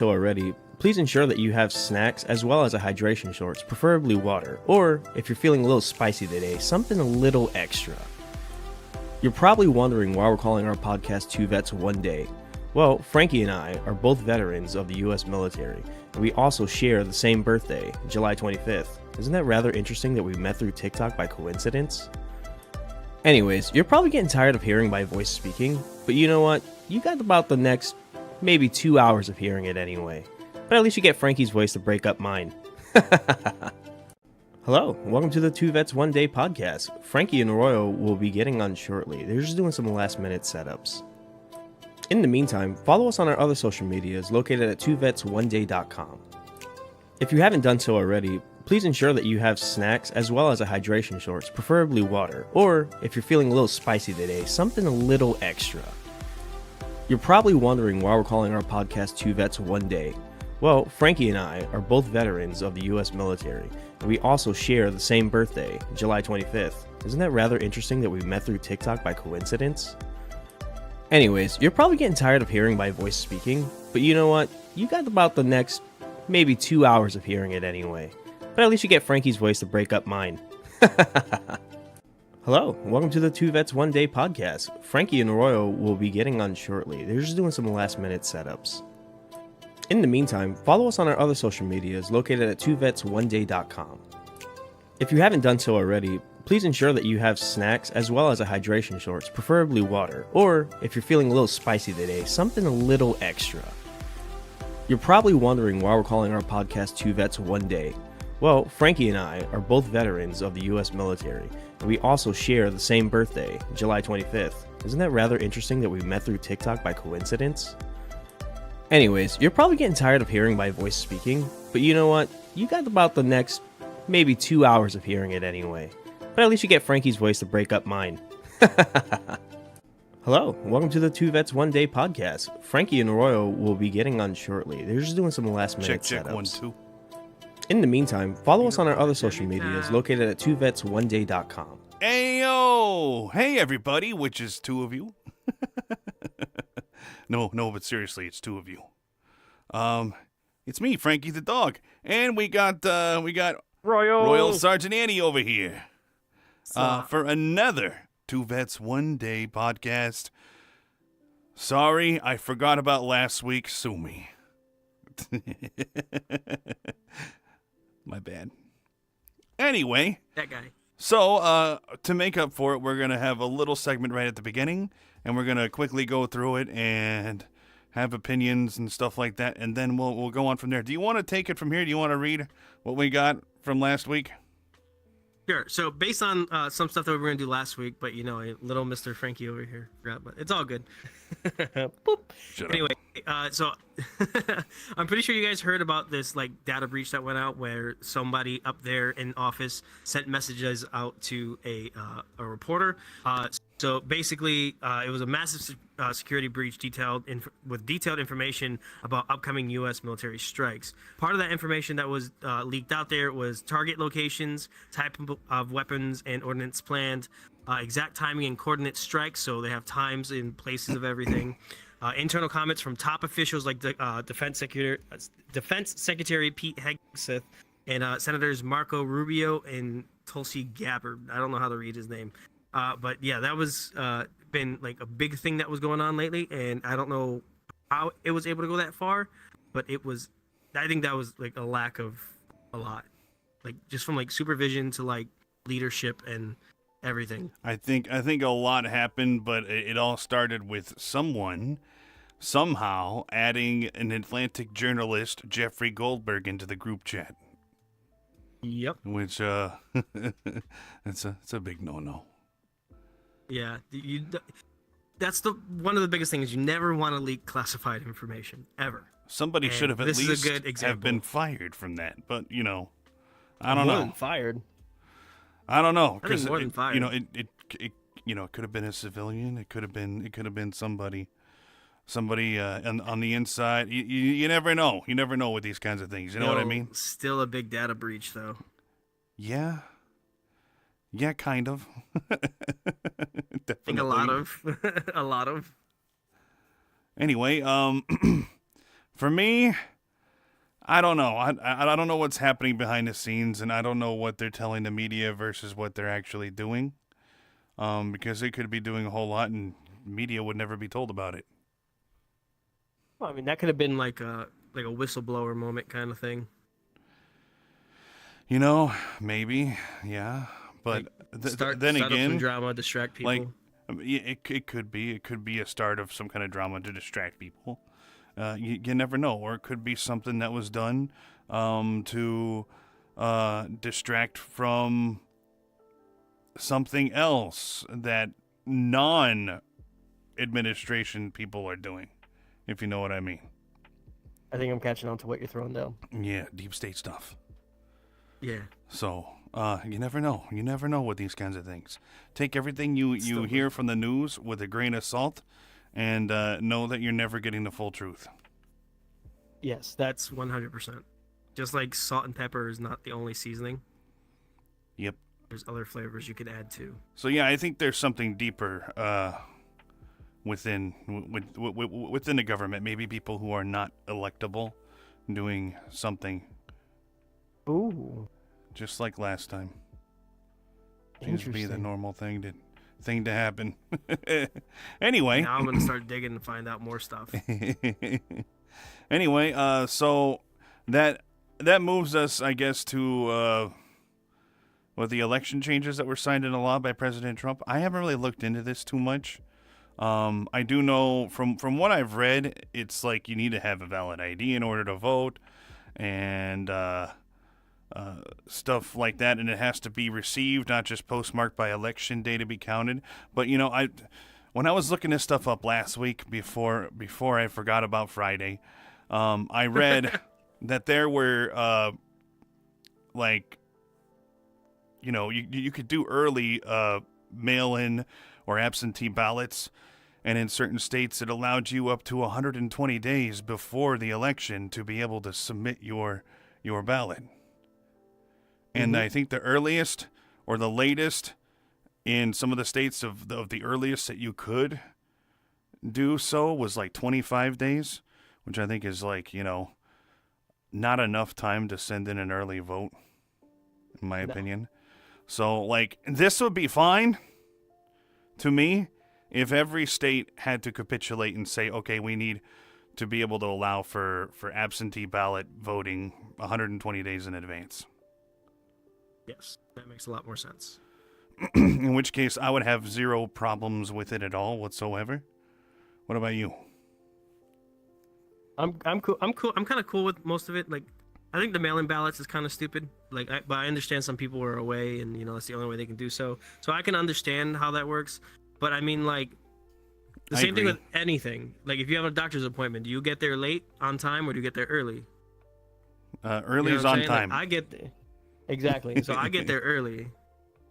So already, please ensure that you have snacks as well as a hydration shorts, preferably water, or if you're feeling a little spicy today, something a little extra. You're probably wondering why we're calling our podcast Two Vets One Day. Well, Frankie and I are both veterans of the US military, and we also share the same birthday, July 25th. Isn't that rather interesting that we met through TikTok by coincidence? Anyways, you're probably getting tired of hearing my voice speaking, but you know what? You got about the next maybe 2 hours of hearing it anyway. But at least you get Frankie's voice to break up mine. Hello, welcome to the Two Vets One Day podcast. Frankie and Royal will be getting on shortly. They're just doing some last minute setups. In the meantime, follow us on our other social medias located at twovetsOneday.com. If you haven't done so already, please ensure that you have snacks as well as a hydration shorts, preferably water, or if you're feeling a little spicy today, something a little extra. You're probably wondering why we're calling our podcast Two Vets One Day. Well, Frankie and I are both veterans of the US military, and we also share the same birthday, July 25th. Isn't that rather interesting that we met through TikTok by coincidence? Anyways, you're probably getting tired of hearing my voice speaking, but you know what? You got about the next maybe 2 hours of hearing it anyway. But at least you get Frankie's voice to break up mine. Hello, welcome to the Two Vets One Day podcast. Frankie and Royal will be getting on shortly. They're just doing some last minute setups. In the meantime, follow us on our other social medias located at twovetsOneday.com. If you haven't done so already, please ensure that you have snacks as well as a hydration shorts, preferably water, or if you're feeling a little spicy today, something a little extra. You're probably wondering why we're calling our podcast Two Vets One Day. Well, Frankie and I are both veterans of the US military, and we also share the same birthday, July 25th. Isn't that rather interesting that we met through TikTok by coincidence? Anyways, you're probably getting tired of hearing my voice speaking, but you know what? You got about the next maybe 2 hours of hearing it anyway. But at least you get Frankie's voice to break up mine. Hello, welcome to the Two Vets One Day podcast. Frankie and Royal will be getting on shortly. They're just doing some last minute Check setups. 1 2. In the meantime, follow us on our other social medias located at twovetsOneday.com. Ayo! Hey, everybody, which is two of you. No, but seriously, it's two of you. It's me, Frankie the dog, and we got Royal Sergeant Annie over here. For another Two Vets One Day podcast. Sorry, I forgot about last week. Sue me. My bad. Anyway. That guy. So, to make up for it, we're going to have a little segment right at the beginning, and we're going to quickly go through it and have opinions and stuff like that, and then we'll go on from there. Do you want to take it from here? Do you want to read what we got from last week? Sure. So based on some stuff that we were going to do last week, but little Mr. Frankie over here forgot, but it's all good. Boop. Anyway, so I'm pretty sure you guys heard about this data breach that went out where somebody up there in office sent messages out to a reporter. So basically, it was a massive security breach with detailed information about upcoming U.S. military strikes. Part of that information that was leaked out there was target locations, type of weapons and ordnance planned, exact timing and coordinate strikes, so they have times and places of everything. Internal comments from top officials like Defense Secretary Pete Hegseth and Senators Marco Rubio and Tulsi Gabbard. I don't know how to read his name. But yeah, that was been a big thing that was going on lately, and I don't know how it was able to go that far, but I think that was a lack of a lot, just from supervision to leadership and everything. I think a lot happened, but it all started with someone somehow adding an Atlantic journalist, Jeffrey Goldberg, into the group chat. Yep. Which it's a big no-no. Yeah, that's one of the biggest things. You never want to leak classified information ever. Somebody should have at this is least a good example. have been fired from that, but I don't More know. than fired. I don't know, I think more than fired. It could have been a civilian. It could have been somebody on the inside. You never know. You never know with these kinds of things. You know what I mean? Still a big data breach, though. Yeah. Yeah, kind of. I think a lot of. Anyway, For me, I don't know. I don't know what's happening behind the scenes, and I don't know what they're telling the media versus what they're actually doing. Because they could be doing a whole lot, and media would never be told about it. Well, I mean, that could have been like a whistleblower moment kind of thing. You know, maybe, yeah. But then start again, up some drama, distract people. like, it could be a start of some kind of drama to distract people. You never know, or it could be something that was done to distract from something else that non-administration people are doing, if you know what I mean. I think I'm catching on to what you're throwing down. Yeah, deep state stuff. Yeah. So, you never know. You never know with these kinds of things. Take everything you hear from the news with a grain of salt, and know that you're never getting the full truth. Yes, that's 100%. Just like salt and pepper is not the only seasoning. Yep. There's other flavors you could add too. So yeah, I think there's something deeper within the government. Maybe people who are not electable doing something. Ooh. Just like last time. Just be the normal thing to happen. Anyway. Now I'm gonna start digging and find out more stuff. Anyway, so that moves us, I guess, to the election changes that were signed into law by President Trump. I haven't really looked into this too much. I do know from what I've read, it's like you need to have a valid ID in order to vote, and stuff like that, and it has to be received, not just postmarked by election day to be counted. But when I was looking this stuff up last week before I forgot about Friday, I read that there were you could do early mail-in or absentee ballots, and in certain states it allowed you up to 120 days before the election to be able to submit your ballot. And I think the earliest or the latest in some of the states of the earliest that you could do so was like 25 days, which I think is not enough time to send in an early vote, in my opinion. So, this would be fine to me if every state had to capitulate and say, okay, we need to be able to allow for absentee ballot voting 120 days in advance. Yes, that makes a lot more sense. In which case, I would have zero problems with it at all whatsoever. What about you? I'm cool. I'm kind of cool with most of it. I think the mail-in ballots is kind of stupid. But I understand some people are away, and it's the only way they can do so. So I can understand how that works. But I mean, the same thing with anything. If you have a doctor's appointment, do you get there late on time, or do you get there early? Early is on time. I get there. Exactly. So I get there early.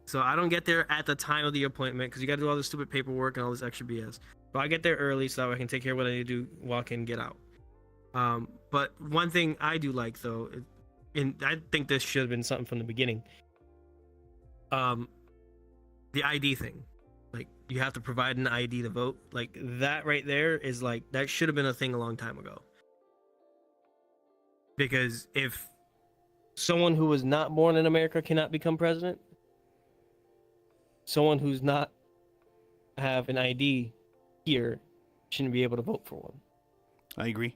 So I don't get there at the time of the appointment because you got to do all this stupid paperwork and all this extra BS. But I get there early so that I can take care of what I need to do, walk in, get out. But one thing I do like, though, and I think this should have been something from the beginning, the ID thing. You have to provide an ID to vote. That right there is that should have been a thing a long time ago. Because if someone who was not born in America cannot become president, someone who's not have an ID here shouldn't be able to vote for one. I agree.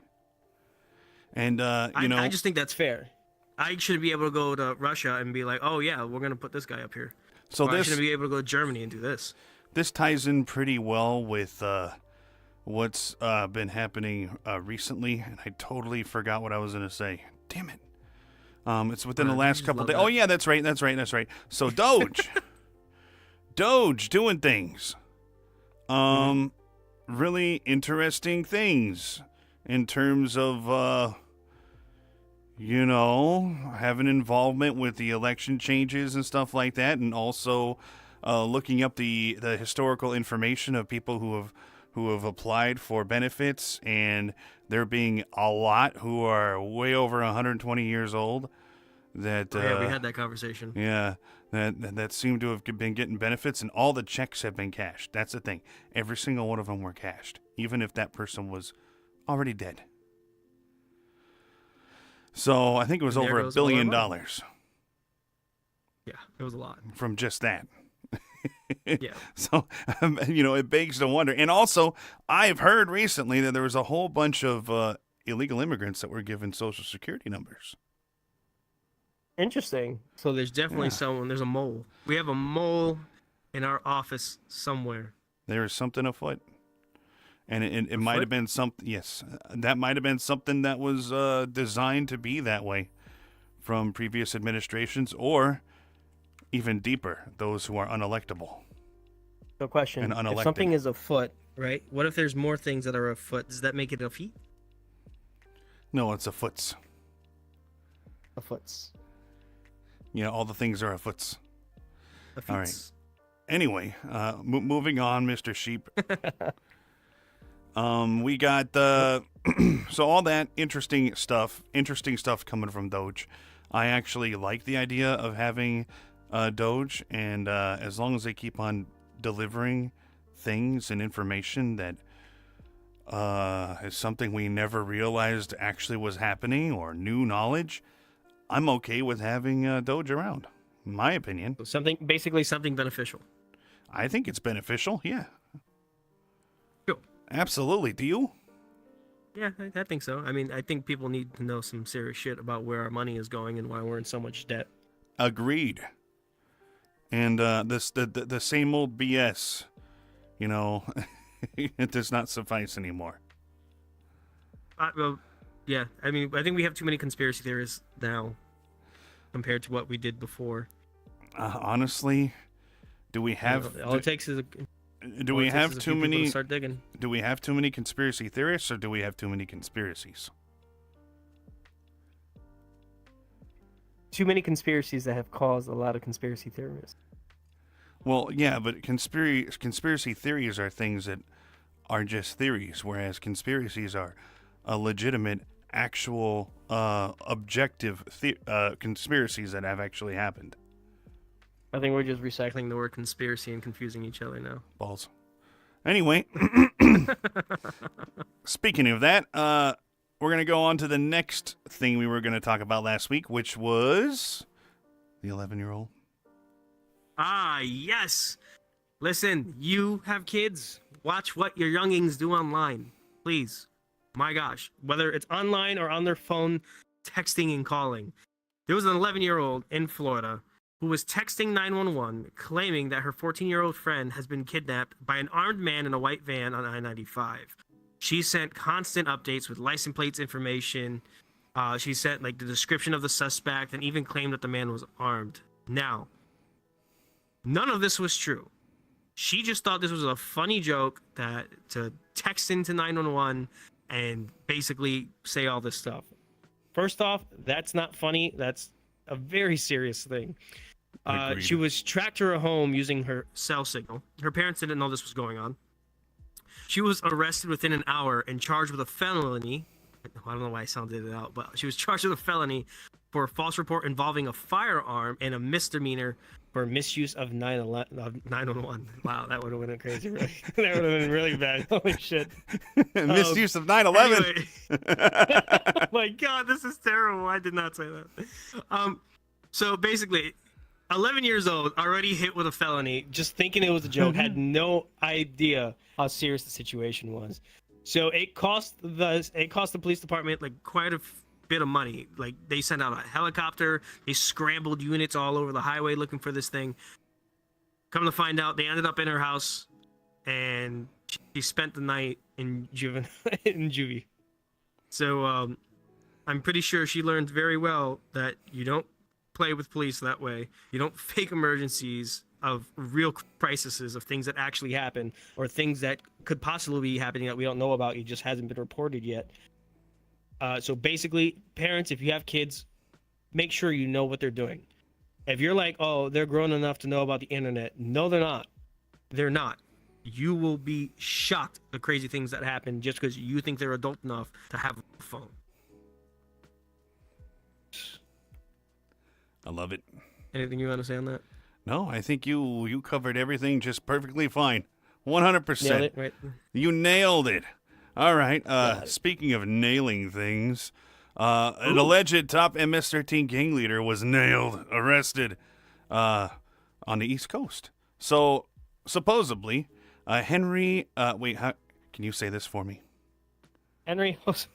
And, I just think that's fair. I should be able to go to Russia and be like, oh, yeah, we're going to put this guy up here. So I shouldn't be able to go to Germany and do this. This ties in pretty well with what's been happening recently, and I totally forgot what I was going to say. Damn it. It's within the last couple days. Oh, yeah, that's right. So Doge. Doge doing things. Really interesting things in terms of, having involvement with the election changes and stuff like that, and also looking up the historical information of people who have applied for benefits, and there being a lot who are way over 120 years old. That we had that conversation. Yeah, that seem to have been getting benefits, and all the checks have been cashed. That's the thing. Every single one of them were cashed, even if that person was already dead. So I think it was And there over $1 goes all our billion money. Yeah, it was a lot. from just that. Yeah. So, it begs to wonder. And also, I've heard recently that there was a whole bunch of illegal immigrants that were given Social Security numbers. Interesting. So there's definitely Yeah. there's a mole. We have a mole in our office somewhere. There is something afoot. And it might Afoot? have been something, yes, that might have been something that was designed to be that way from previous administrations, or even deeper, those who are unelectable. So question, And if unelected. something is afoot, right? What if there's more things that are afoot? Does that make it a feet? No, it's afoots. Afoots. All the things are afoots. A feet. All right. Anyway, moving on, Mr. Sheep. We got so all that interesting stuff coming from Doge. I actually like the idea of having Doge, and as long as they keep on delivering things and information that is something we never realized actually was happening or new knowledge, I'm okay with having Doge around. In my opinion, Basically something beneficial. I think it's beneficial. Yeah, Sure. absolutely. Do you? Yeah, I think so. I mean, I think people need to know some serious shit about where our money is going and why we're in so much debt. Agreed. And the same old BS, it does not suffice anymore. Well, yeah. I mean, I think we have too many conspiracy theories now compared to what we did before. Honestly, do we have? All it takes is Do we have too many? Start digging. Do we have too many conspiracy theorists, or do we have too many conspiracies? Too many conspiracies that have caused a lot of conspiracy theorists. Well, yeah, but conspiracy theories are things that are just theories, whereas conspiracies are a legitimate, actual, objective conspiracies that have actually happened. I think we're just recycling the word conspiracy and confusing each other now. Balls. Anyway, speaking of that, we're going to go on to the next thing we were going to talk about last week, which was the 11-year-old. Ah, yes. Listen, you have kids. Watch what your youngings do online. Please. My gosh. Whether it's online or on their phone, texting and calling. There was an 11-year-old in Florida who was texting 911 claiming that her 14-year-old friend has been kidnapped by an armed man in a white van on I-95. She sent constant updates with license plates information. She sent the description of the suspect and even claimed that the man was armed. Now, none of this was true. She just thought this was a funny joke to text into 911 and basically say all this stuff. First off, that's not funny. That's a very serious thing. She was tracked to her home using her cell signal. Her parents didn't know this was going on. She was arrested within an hour and charged with a felony. I don't know why I sounded it out, but she was charged with a felony for a false report involving a firearm and a misdemeanor for misuse of 911. Wow, that would have went crazy, right? That would have been really bad. Holy shit. Misuse of 9/11. Anyway. My God, this is terrible. I did not say that. So basically, 11 years old, already hit with a felony, just thinking it was a joke, had no idea how serious the situation was. So it cost the police department quite a bit of money. They sent out a helicopter, they scrambled units all over the highway looking for this thing. Come to find out, they ended up in her house, and she spent the night in juvie. So I'm pretty sure she learned very well that you don't play with police that way. You don't fake emergencies of real crises, of things that actually happen, or things that could possibly be happening that we don't know about. It just hasn't been reported yet. So basically, parents, if you have kids, make sure you know what they're doing. If you're like, oh, they're grown enough to know about the internet. No, they're not. They're not. You will be shocked at the crazy things that happen just because you think they're adult enough to have a phone. I love it. Anything you want to say on that? No, I think you covered everything just perfectly fine. 100%. Nailed it, right? You nailed it. All right. Speaking of nailing things, An alleged top MS-13 gang leader was arrested on the East Coast. So, supposedly, Henry, can you say this for me? Henry Josue.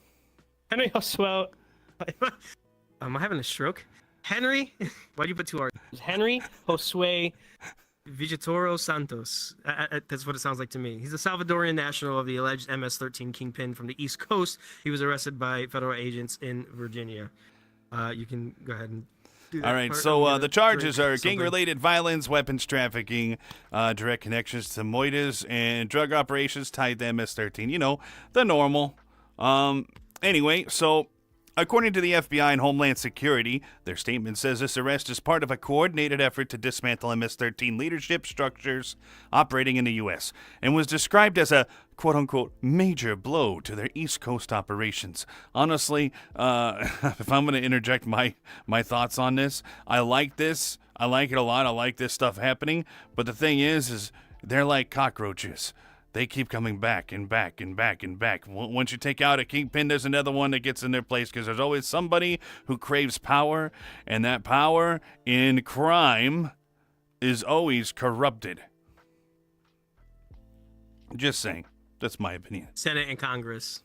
Am I having a stroke? Henry, why'd you put 2 R's? Henry Josue Villatoro Santos. That's what it sounds like to me. He's a Salvadorian national of the alleged MS-13 kingpin from the East Coast. He was arrested by federal agents in Virginia. You can go ahead and do that. All right, so the charges are gang-related violence, weapons trafficking, direct connections to Moitas, and drug operations tied to MS-13. You know, the normal. Anyway, so according to the FBI and Homeland Security, their statement says this arrest is part of a coordinated effort to dismantle MS-13 leadership structures operating in the U.S. and was described as a quote-unquote major blow to their East Coast operations. Honestly, if I'm going to interject my thoughts on this, I like this. I like it a lot. I like this stuff happening. But the thing is they're like cockroaches. They keep coming back and back and back and back. Once you take out a kingpin, there's another one that gets in their place because there's always somebody who craves power, and that power in crime is always corrupted. Just saying. That's my opinion. Senate and Congress.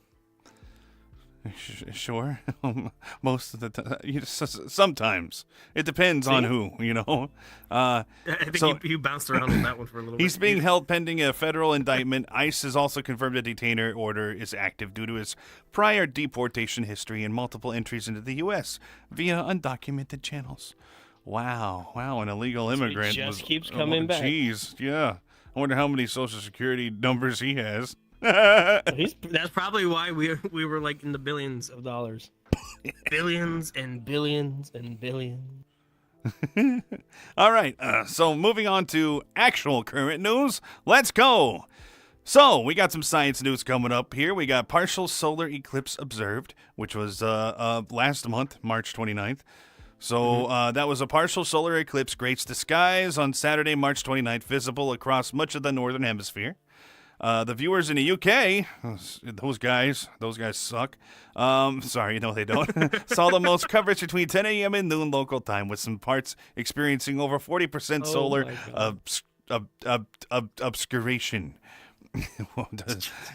Sure. Most of the time. Sometimes. It depends on who, you know. I think you bounced around on that one for a little bit. He's being held pending a federal indictment. ICE has also confirmed a detainer order is active due to his prior deportation history and multiple entries into the U.S. via undocumented channels. Wow, an illegal immigrant. He just keeps coming back. Jeez, yeah. I wonder how many Social Security numbers he has. That's probably why we were like in the billions of dollars. Billions and billions and billions. All right, so moving on to actual current news. Let's go. So we got some science news coming up here. We got partial solar eclipse observed, which was last month, March 29th. So that was a partial solar eclipse graced the skies on Saturday, March 29th, visible across much of the northern hemisphere. The viewers in the UK, those guys suck. Sorry, no, they don't. Saw the most coverage between 10 a.m. and noon local time, with some parts experiencing over 40% solar obscuration.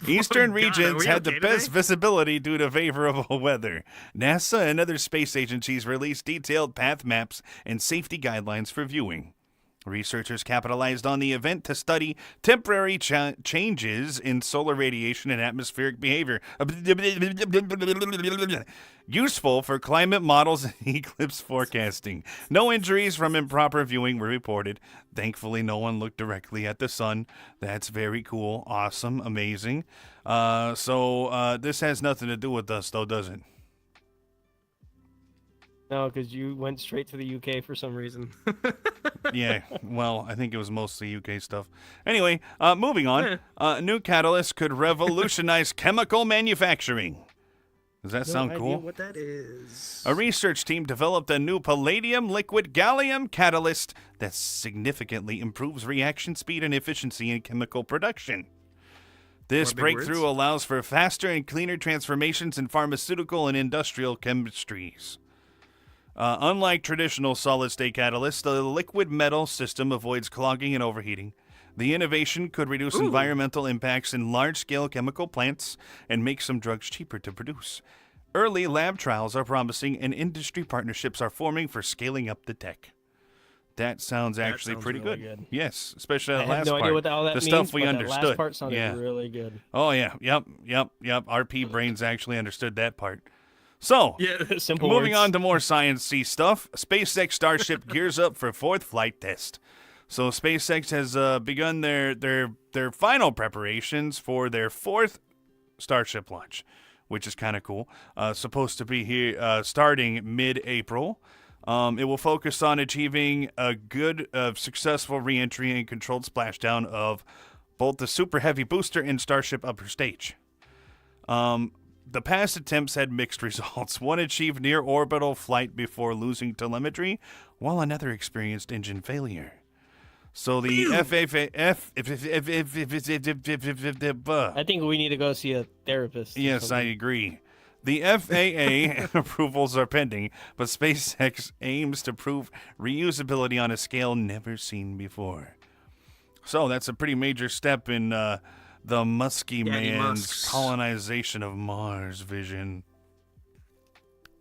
Eastern regions had the best visibility due to favorable weather. NASA and other space agencies released detailed path maps and safety guidelines for viewing. Researchers capitalized on the event to study temporary changes in solar radiation and atmospheric behavior. Useful for climate models and eclipse forecasting. No injuries from improper viewing were reported. Thankfully, no one looked directly at the sun. That's very cool, awesome, amazing. So this has nothing to do with us, though, does it? No, because you went straight to the UK for some reason. Yeah, well, I think it was mostly UK stuff. Anyway, moving on. New catalyst could revolutionize chemical manufacturing. Does that sound cool? No idea what that is. A research team developed a new palladium liquid gallium catalyst that significantly improves reaction speed and efficiency in chemical production. This breakthrough allows for faster and cleaner transformations in pharmaceutical and industrial chemistries. Unlike traditional solid-state catalysts, the liquid metal system avoids clogging and overheating. The innovation could reduce environmental impacts in large-scale chemical plants and make some drugs cheaper to produce. Early lab trials are promising, and industry partnerships are forming for scaling up the tech. That sounds actually pretty really good. Yes, especially that last part. I have no idea what all that means, stuff we but understood. That last part sounded really good. Oh, yeah. Yep. RP brains actually understood that part. So, moving on to more science-y stuff, SpaceX Starship gears up for fourth flight test. So SpaceX has begun their final preparations for their fourth Starship launch, which is kind of cool. Supposed to be here starting mid-April. It will focus on achieving a good, successful re-entry and controlled splashdown of both the Super Heavy booster and Starship upper stage. The past attempts had mixed results. One achieved near-orbital flight before losing telemetry, while another experienced engine failure. So the I think we need to go see a therapist. Yes, I agree. The FAA approvals are pending, but SpaceX aims to prove reusability on a scale never seen before. So that's a pretty major step in the Muskie Daddy man's Musks. colonization of Mars vision.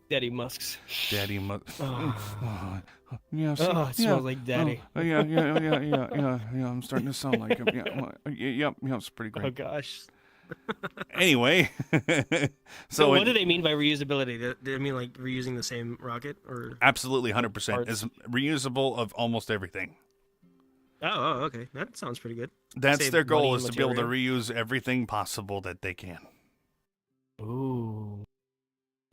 Daddy Musks. Daddy Musk. Yeah, it smells like daddy. Yeah. I'm starting to sound like him. Yeah, it's pretty great. Oh gosh. Anyway, So what do they mean by reusability? Do they mean like reusing the same rocket or? absolutely 100% Parts. is reusable of almost everything. Oh, okay. That sounds pretty good. That's Save their goal, money is and to be able to material. reuse everything possible that they can. Ooh.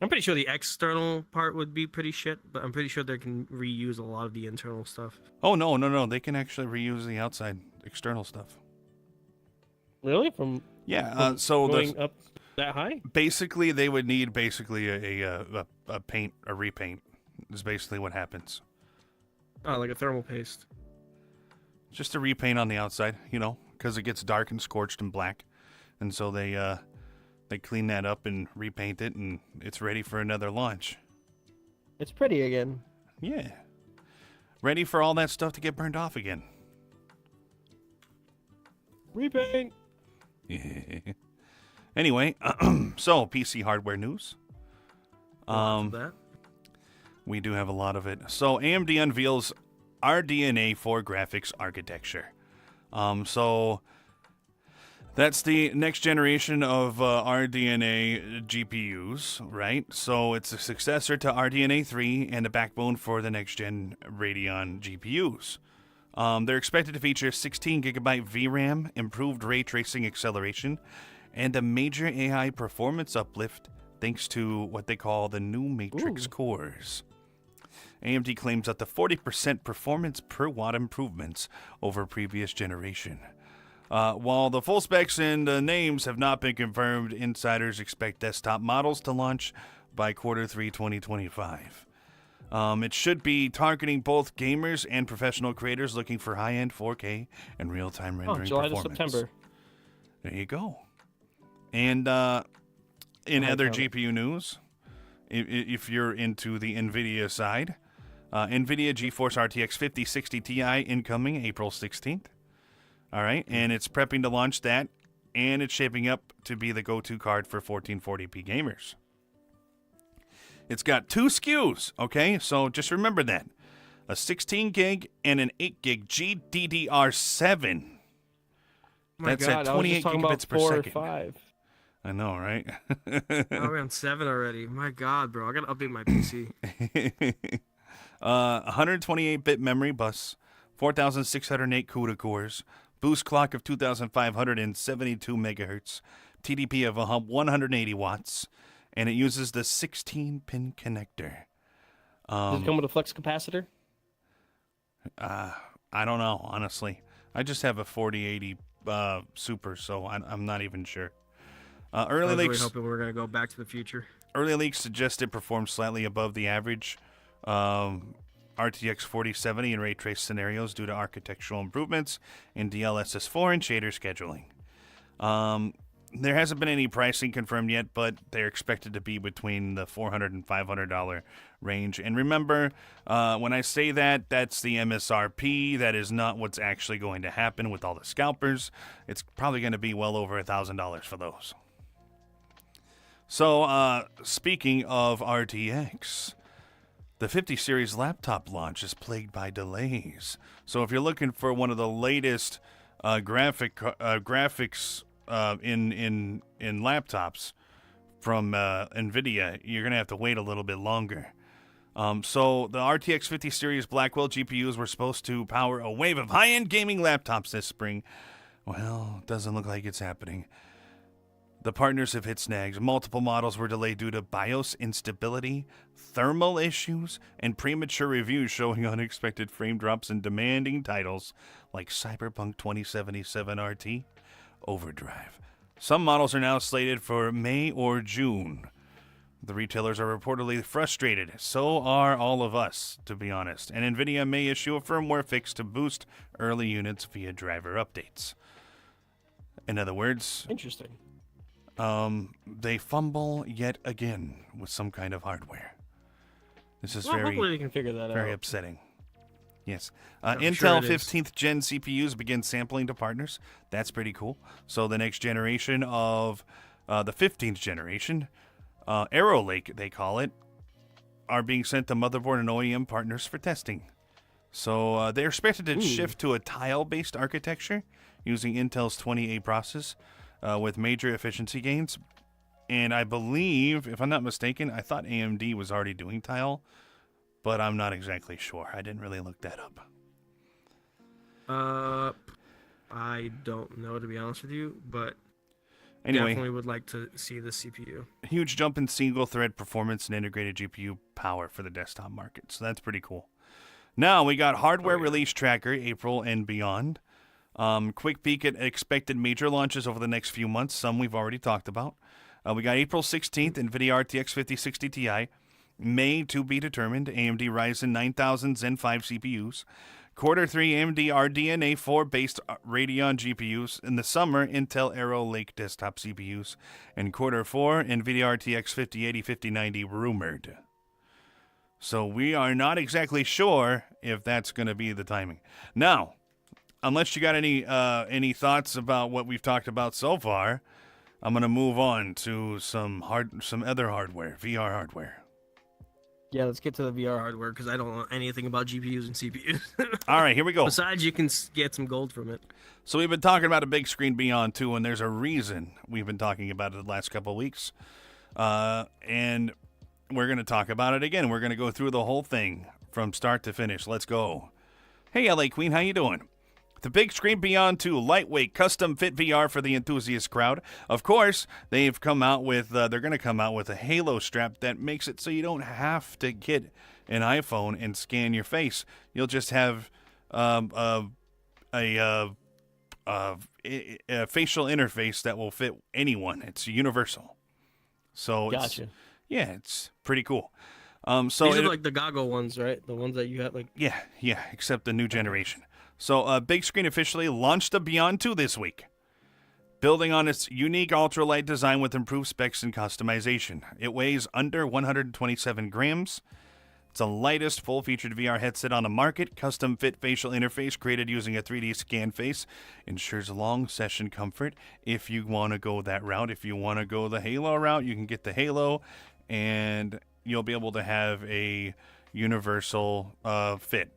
I'm pretty sure the external part would be pretty shit, but I'm pretty sure they can reuse a lot of the internal stuff. Oh, no. They can actually reuse the outside external stuff. Really? From So going up that high? basically they would need a paint, a repaint is basically what happens. Oh, like a thermal paste. Just a repaint on the outside, because it gets dark and scorched and black. And so they clean that up and repaint it, and it's ready for another launch. It's pretty again. Yeah. Ready for all that stuff to get burned off again. Repaint. Anyway, so PC hardware news. Lots of that. We do have a lot of it. So AMD unveils RDNA 4 graphics architecture. So that's the next generation of RDNA GPUs, right? So it's a successor to RDNA 3 and a backbone for the next-gen Radeon GPUs. They're expected to feature 16 gigabyte VRAM, improved ray tracing acceleration, and a major AI performance uplift thanks to what they call the new Matrix cores. AMD claims up to 40% performance per watt improvements over previous generation. While the full specs and names have not been confirmed, insiders expect desktop models to launch by Q3 2025. It should be targeting both gamers and professional creators looking for high-end 4K and real-time rendering July performance. to September. There you go. And in other GPU news, if you're into the NVIDIA side, NVIDIA GeForce RTX 5060 Ti incoming April 16th. All right, and it's prepping to launch that, and it's shaping up to be the go-to card for 1440p gamers. It's got 2 SKUs, okay? So just remember that. A 16 gig and an 8 gig GDDR7. That's at 28 gigabits per second. 4 or 5. I know, right? Oh, we're on 7 already. My God, bro. I gotta update my PC. 128-bit memory bus, 4,608 CUDA cores, boost clock of 2,572 megahertz, TDP of 180 watts, and it uses the 16-pin connector. Does it come with a flex capacitor? I don't know, honestly. I just have a 4080 Super, so I'm not even sure. I was really hoping we were gonna go Back to the Future. Early leaks suggest it performs slightly above the average RTX 4070 in ray trace scenarios due to architectural improvements in DLSS4 and shader scheduling. There hasn't been any pricing confirmed yet, but they're expected to be between the $400 and $500 range. And remember, when I say that, that's the MSRP. That is not what's actually going to happen with all the scalpers. It's probably going to be well over $1,000 for those. So, speaking of RTX, the 50 series laptop launch is plagued by delays. So if you're looking for one of the latest graphics in laptops from NVIDIA, you're going to have to wait a little bit longer. So the RTX 50 series Blackwell GPUs were supposed to power a wave of high-end gaming laptops this spring. Well, it doesn't look like it's happening. The partners have hit snags. Multiple models were delayed due to BIOS instability, thermal issues, and premature reviews showing unexpected frame drops in demanding titles like Cyberpunk 2077 RT, Overdrive. Some models are now slated for May or June. The retailers are reportedly frustrated. So are all of us, to be honest. And NVIDIA may issue a firmware fix to boost early units via driver updates. In other words, Interesting. they fumble yet again with some kind of hardware. This is hopefully we can figure that very out. upsetting. Yes. Sure Intel 15th Gen CPUs begin sampling to partners. That's pretty cool. So the next generation of the 15th generation, Arrow Lake, they call it, are being sent to motherboard and OEM partners for testing. So they're expected to shift to a tile-based architecture using Intel's 20A process with major efficiency gains. And I believe, if I'm not mistaken, I thought AMD was already doing tile, but I'm not exactly sure. I didn't really look that up. I don't know, to be honest with you, but Anyway, definitely would like to see the CPU. huge jump in single-thread performance and integrated GPU power for the desktop market. So that's pretty cool. Now we got hardware release tracker, April and beyond. Quick peek at expected major launches over the next few months. Some we've already talked about. We got April 16th, NVIDIA RTX 5060 Ti. May, to be determined, AMD Ryzen 9000 Zen 5 CPUs. Quarter 3, AMD RDNA 4 based Radeon GPUs. In the summer, Intel Arrow Lake desktop CPUs. And Quarter 4, NVIDIA RTX 5080 5090 rumored. So we are not exactly sure if that's going to be the timing. Now, unless you got any thoughts about what we've talked about so far, I'm going to move on to some other hardware, VR hardware. Yeah, let's get to the VR hardware because I don't know anything about GPUs and CPUs. All right, here we go. Besides, you can get some gold from it. So we've been talking about a big screen Beyond 2, and there's a reason we've been talking about it the last couple of weeks. And we're going to talk about it again. We're going to go through the whole thing from start to finish. Let's go. Hey, LA Queen, how you doing? The Big Screen Beyond 2, lightweight, custom-fit VR for the enthusiast crowd. Of course, they've come out with, they're going to come out with a Halo strap that makes it so you don't have to get an iPhone and scan your face. You'll just have a facial interface that will fit anyone. It's universal. So Gotcha. It's pretty cool. These are like the goggle ones, right? The ones that you have, like. Yeah, except the new generation. So, Big Screen officially launched the Beyond 2 this week, building on its unique ultralight design with improved specs and customization. It weighs under 127 grams. It's the lightest full-featured VR headset on the market. Custom-fit facial interface created using a 3D scan face ensures long session comfort if you want to go that route. If you want to go the Halo route, you can get the Halo, and you'll be able to have a universal fit.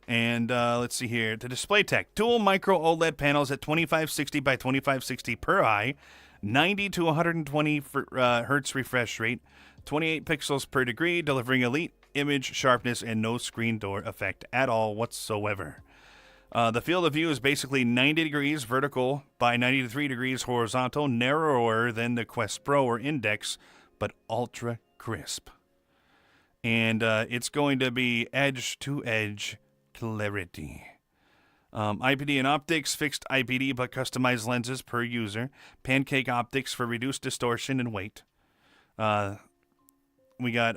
And let's see here. The display tech. Dual micro OLED panels at 2560 by 2560 per eye. 90 to 120 hertz refresh rate. 28 pixels per degree, delivering elite image sharpness and no screen door effect at all whatsoever. The field of view is basically 90 degrees vertical by 93 degrees horizontal, narrower than the Quest Pro or Index, but ultra crisp. And it's going to be edge-to-edge clarity. IPD and optics, fixed IPD but customized lenses per user. Pancake optics for reduced distortion and weight. We got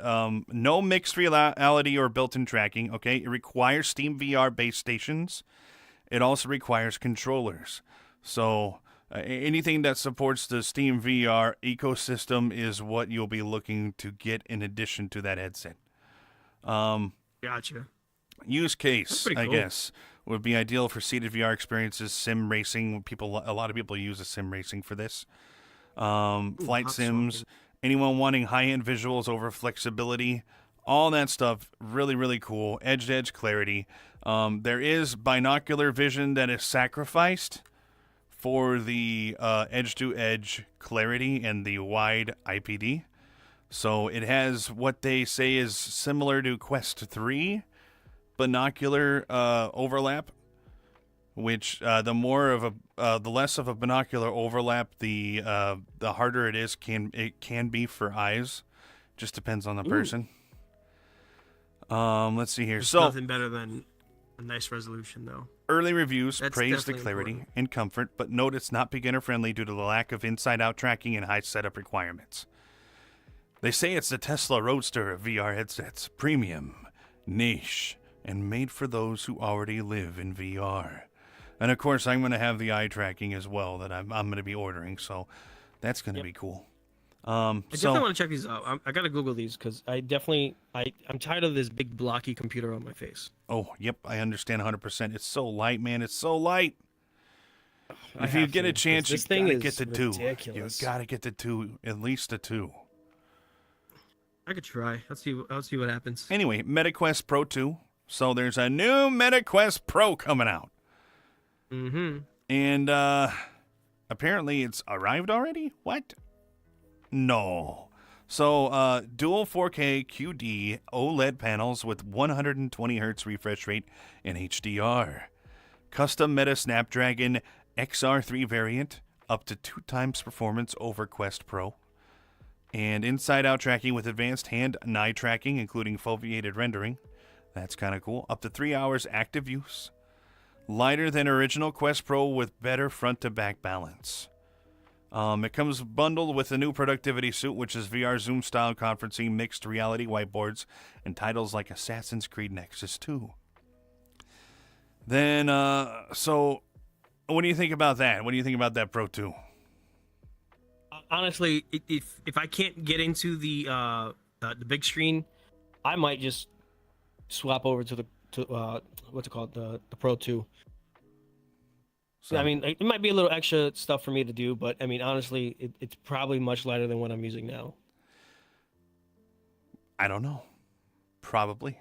no mixed reality or built-in tracking. Okay, it requires Steam VR base stations. It also requires controllers. So anything that supports the Steam VR ecosystem is what you'll be looking to get in addition to that headset. Gotcha. Use case, Cool. I guess, would be ideal for seated VR experiences, sim racing. A lot of people use sim racing for this. Flight sims, anyone wanting high-end visuals over flexibility, all that stuff, really, really cool. Edge-to-edge clarity. There is binocular vision that is sacrificed for the edge-to-edge clarity and the wide IPD. So it has what they say is similar to Quest 3 binocular overlap, which the less of a binocular overlap, the harder it can be for eyes. Just depends on the person. Let's see here. There's nothing better than a nice resolution, though. Early reviews That's praise the definitely clarity important. and comfort, but note it's not beginner friendly due to the lack of inside-out tracking and high setup requirements. They say it's the Tesla Roadster of VR headsets, premium, niche, and made for those who already live in VR. And of course, I'm going to have the eye tracking as well that I'm going to be ordering, so That's going to be cool. I definitely want to check these out. I gotta Google these because I'm tired of this big blocky computer on my face. Oh, yep, I understand 100%. It's so light, man. It's so light. If you get a chance, you gotta get the 2. You gotta get the 2, at least the 2. I could try. I'll see what happens. Anyway, MetaQuest Pro 2. So there's a new MetaQuest Pro coming out. Mm-hmm. And apparently it's arrived already? What? No. So, dual 4K QD OLED panels with 120 Hz refresh rate and HDR. Custom Meta Snapdragon XR3 variant, up to 2 times performance over Quest Pro. And inside-out tracking with advanced hand and eye tracking, including foveated rendering. That's kind of cool. Up to 3 hours active use. Lighter than original Quest Pro with better front-to-back balance. It comes bundled with a new productivity suit, which is VR Zoom-style conferencing, mixed reality whiteboards, and titles like Assassin's Creed Nexus 2. Then, so, what do you think about that? What do you think about that Pro 2? Honestly, if I can't get into the big screen, I might just swap over to what's it called, the Pro 2. So, I mean, it might be a little extra stuff for me to do, but I mean, honestly, it's probably much lighter than what I'm using now. I don't know. Probably.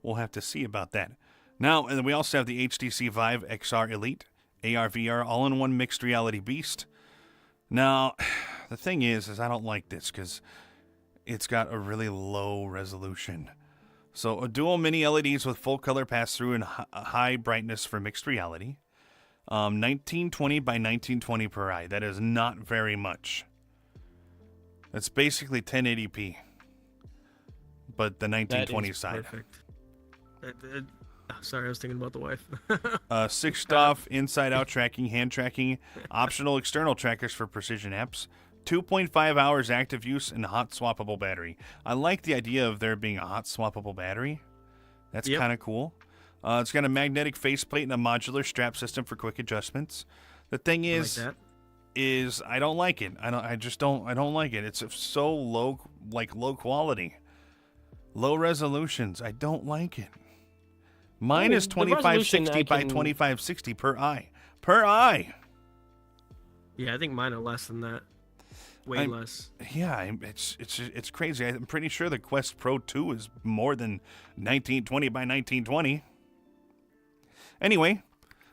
We'll have to see about that. Now, and then we also have the HTC Vive XR Elite, AR/VR, all-in-one mixed reality beast. Now, the thing is I don't like this because it's got a really low resolution. So, a dual mini LEDs with full color pass-through and high brightness for mixed reality. 1920 by 1920 per eye. That is not very much. That's basically 1080p. But the 1920 side. Perfect. Sorry, I was thinking about the wife. 6-stop inside-out tracking, hand tracking, optional external trackers for precision apps, 2.5 hours active use, and hot swappable battery. I like the idea of there being a hot swappable battery. That's kind of cool. It's got a magnetic faceplate and a modular strap system for quick adjustments. The thing is, I don't like it. I don't like it. It's so low quality, low resolutions. I don't like it. Mine is 2560 by 2560 per eye. Per eye. Yeah, I think mine are less than that. Way less. Yeah, it's crazy. I'm pretty sure the Quest Pro 2 is more than 1920 by 1920. Anyway,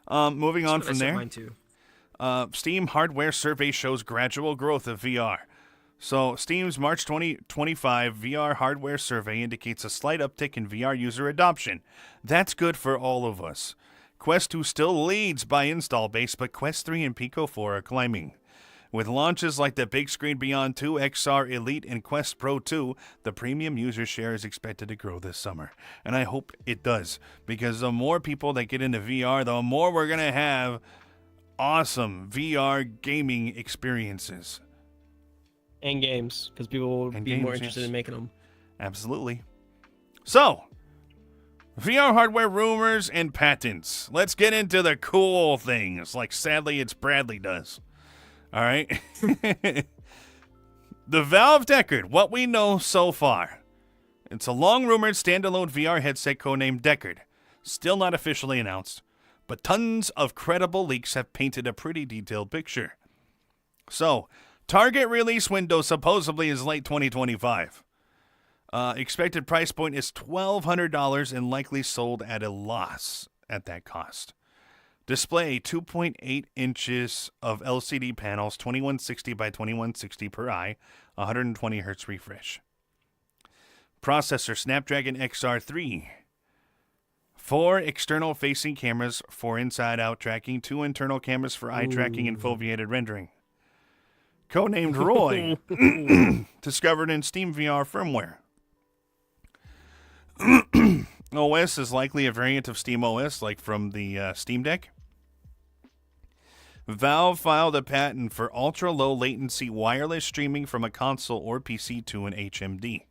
moving on from there. Mine too. Steam hardware survey shows gradual growth of VR. So, Steam's March 2025 VR hardware survey indicates a slight uptick in VR user adoption. That's good for all of us. Quest 2 still leads by install base, but Quest 3 and Pico 4 are climbing. With launches like the Big Screen Beyond 2, XR Elite, and Quest Pro 2, the premium user share is expected to grow this summer. And I hope it does, because the more people that get into VR, the more we're going to have awesome VR gaming experiences. And games, because people will be more interested in making them. Absolutely. So, VR hardware rumors and patents. Let's get into the cool things, like sadly it's Bradley does. All right. The Valve Deckard, what we know so far. It's a long-rumored standalone VR headset codenamed Deckard. Still not officially announced, but tons of credible leaks have painted a pretty detailed picture. So, target release window supposedly is late 2025. Expected price point is $1,200 and likely sold at a loss at that cost. Display 2.8 inches of LCD panels, 2160 by 2160 per eye, 120 Hz refresh. Processor Snapdragon XR3. 4 external facing cameras for inside-out tracking, 2 internal cameras for eye tracking and foveated rendering. Codenamed Roy, discovered in Steam VR firmware. OS is likely a variant of Steam OS, like from the Steam Deck. Valve filed a patent for ultra-low latency wireless streaming from a console or PC to an HMD.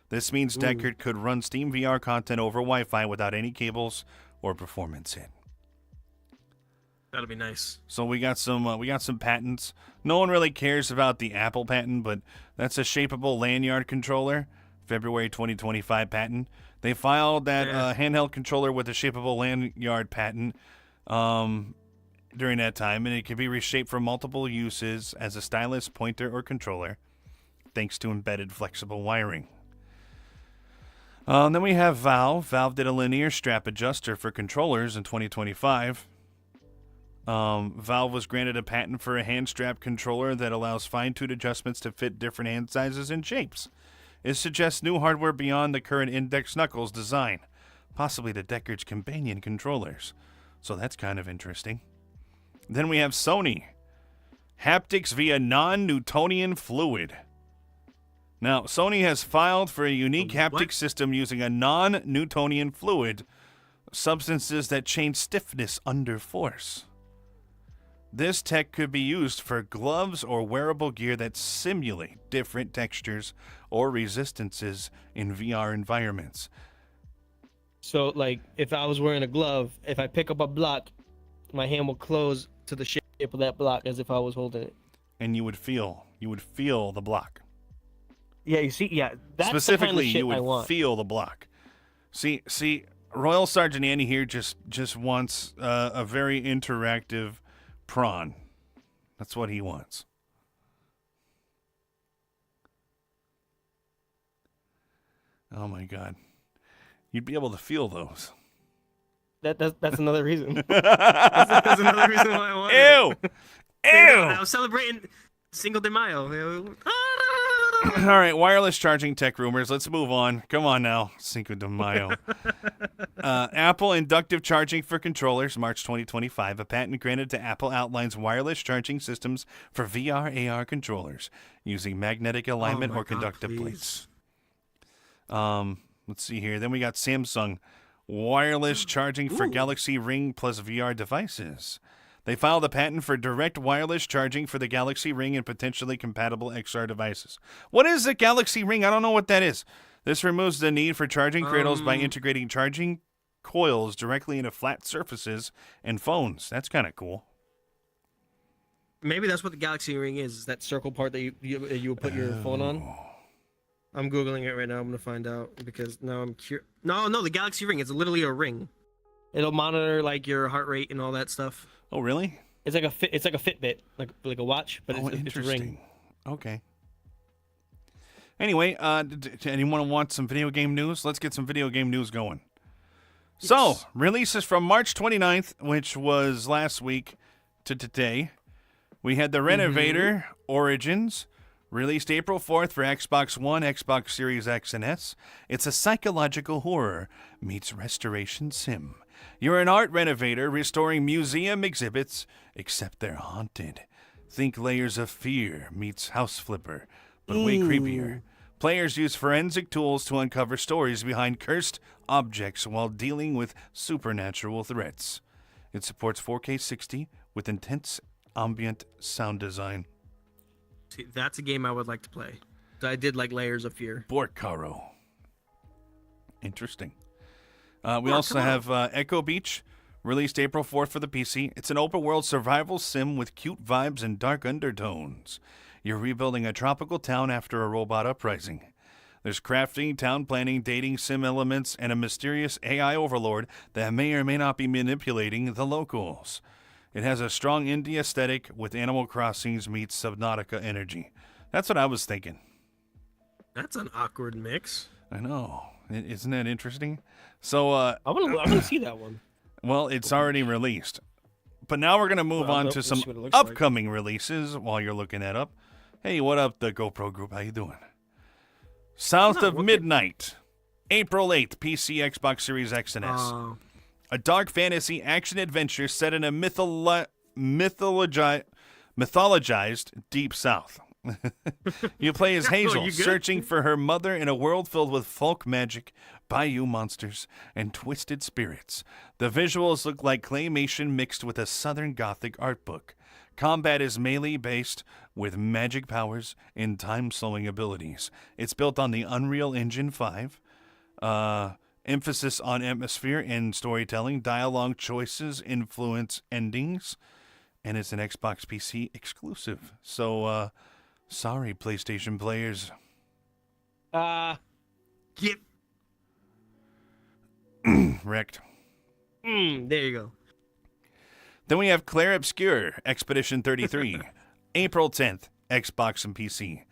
This means Deckard could run Steam VR content over Wi-Fi without any cables or performance hit. That'll be nice. So we got some patents. No one really cares about the Apple patent, but that's a shapeable lanyard controller, February 2025 patent. They filed that handheld controller with a shapeable lanyard patent during that time, and it can be reshaped for multiple uses as a stylus, pointer, or controller, thanks to embedded flexible wiring. Then we have Valve. Valve did a linear strap adjuster for controllers in 2025. Valve was granted a patent for a hand strap controller that allows fine-tuned adjustments to fit different hand sizes and shapes. It suggests new hardware beyond the current Index Knuckles design, possibly the Deckard's companion controllers. So that's kind of interesting. Then we have Sony. Haptics via non-Newtonian fluid. Now, Sony has filed for a unique haptic system using a non-Newtonian fluid, substances that change stiffness under force. This tech could be used for gloves or wearable gear that simulate different textures or resistances in VR environments. So, like, if I was wearing a glove, if I pick up a block, my hand will close to the shape of that block as if I was holding it. And you would feel the block. Yeah, you see, that's specifically the kind of shit you would I want. feel the block. See, Royal Sergeant Annie here just wants a very interactive prawn. That's what he wants. Oh my God, you'd be able to feel those. That's another reason. that's another reason why I want Ew! I was celebrating Cinco de Mayo. All right, wireless charging tech rumors. Let's move on. Come on now, Cinco de Mayo. Apple inductive charging for controllers, March 2025. A patent granted to Apple outlines wireless charging systems for VR, AR controllers using magnetic alignment or conductive plates. Let's see here. Then we got Samsung. Wireless charging for Galaxy Ring plus VR devices. They filed a patent for direct wireless charging for the Galaxy Ring and potentially compatible XR devices. What is the Galaxy Ring? I don't know what that is. This removes the need for charging cradles by integrating charging coils directly into flat surfaces and phones. That's kind of cool. Maybe that's what the Galaxy Ring is that circle part that you would put your phone on. I'm Googling it right now. I'm going to find out because now I'm curious. No, the Galaxy Ring. It's literally a ring. It'll monitor like your heart rate and all that stuff. Oh, really? It's like a Fitbit, like a watch, but it's a ring. Okay. Anyway, anyone want some video game news? Let's get some video game news going. Yes. So, releases from March 29th, which was last week, to today. We had The Renovator Origins, released April 4th for Xbox One, Xbox Series X and S. It's a psychological horror meets restoration sim. You're an art renovator restoring museum exhibits, except they're haunted. Think Layers of Fear meets House Flipper, but way creepier. Players use forensic tools to uncover stories behind cursed objects while dealing with supernatural threats. It supports 4K 60 with intense ambient sound design. See, that's a game I would like to play. I did like Layers of Fear. Borkaro. Interesting. We also have Echo Beach, released April 4th for the PC. It's an open-world survival sim with cute vibes and dark undertones. You're rebuilding a tropical town after a robot uprising. There's crafting, town planning, dating sim elements, and a mysterious AI overlord that may or may not be manipulating the locals. It has a strong indie aesthetic with Animal Crossing's meets Subnautica energy. That's what I was thinking. That's an awkward mix. I know. Isn't that interesting? So, I want to see that one. Well, it's already released. But now we're going to move on to some upcoming releases while you're looking that up. Hey, what up, the GoPro group? How you doing? South of Midnight, April 8th, PC, Xbox Series X and S. A dark fantasy action-adventure set in a mythologized Deep South. You play as Hazel, searching for her mother in a world filled with folk magic, bayou monsters, and twisted spirits. The visuals look like claymation mixed with a Southern Gothic art book. Combat is melee-based with magic powers and time-slowing abilities. It's built on the Unreal Engine 5, Emphasis on atmosphere and storytelling. Dialogue choices influence endings. And it's an Xbox PC exclusive. So, sorry, PlayStation players. Yep. Wrecked. There you go. Then we have Claire Obscure, Expedition 33. April 10th, Xbox and PC.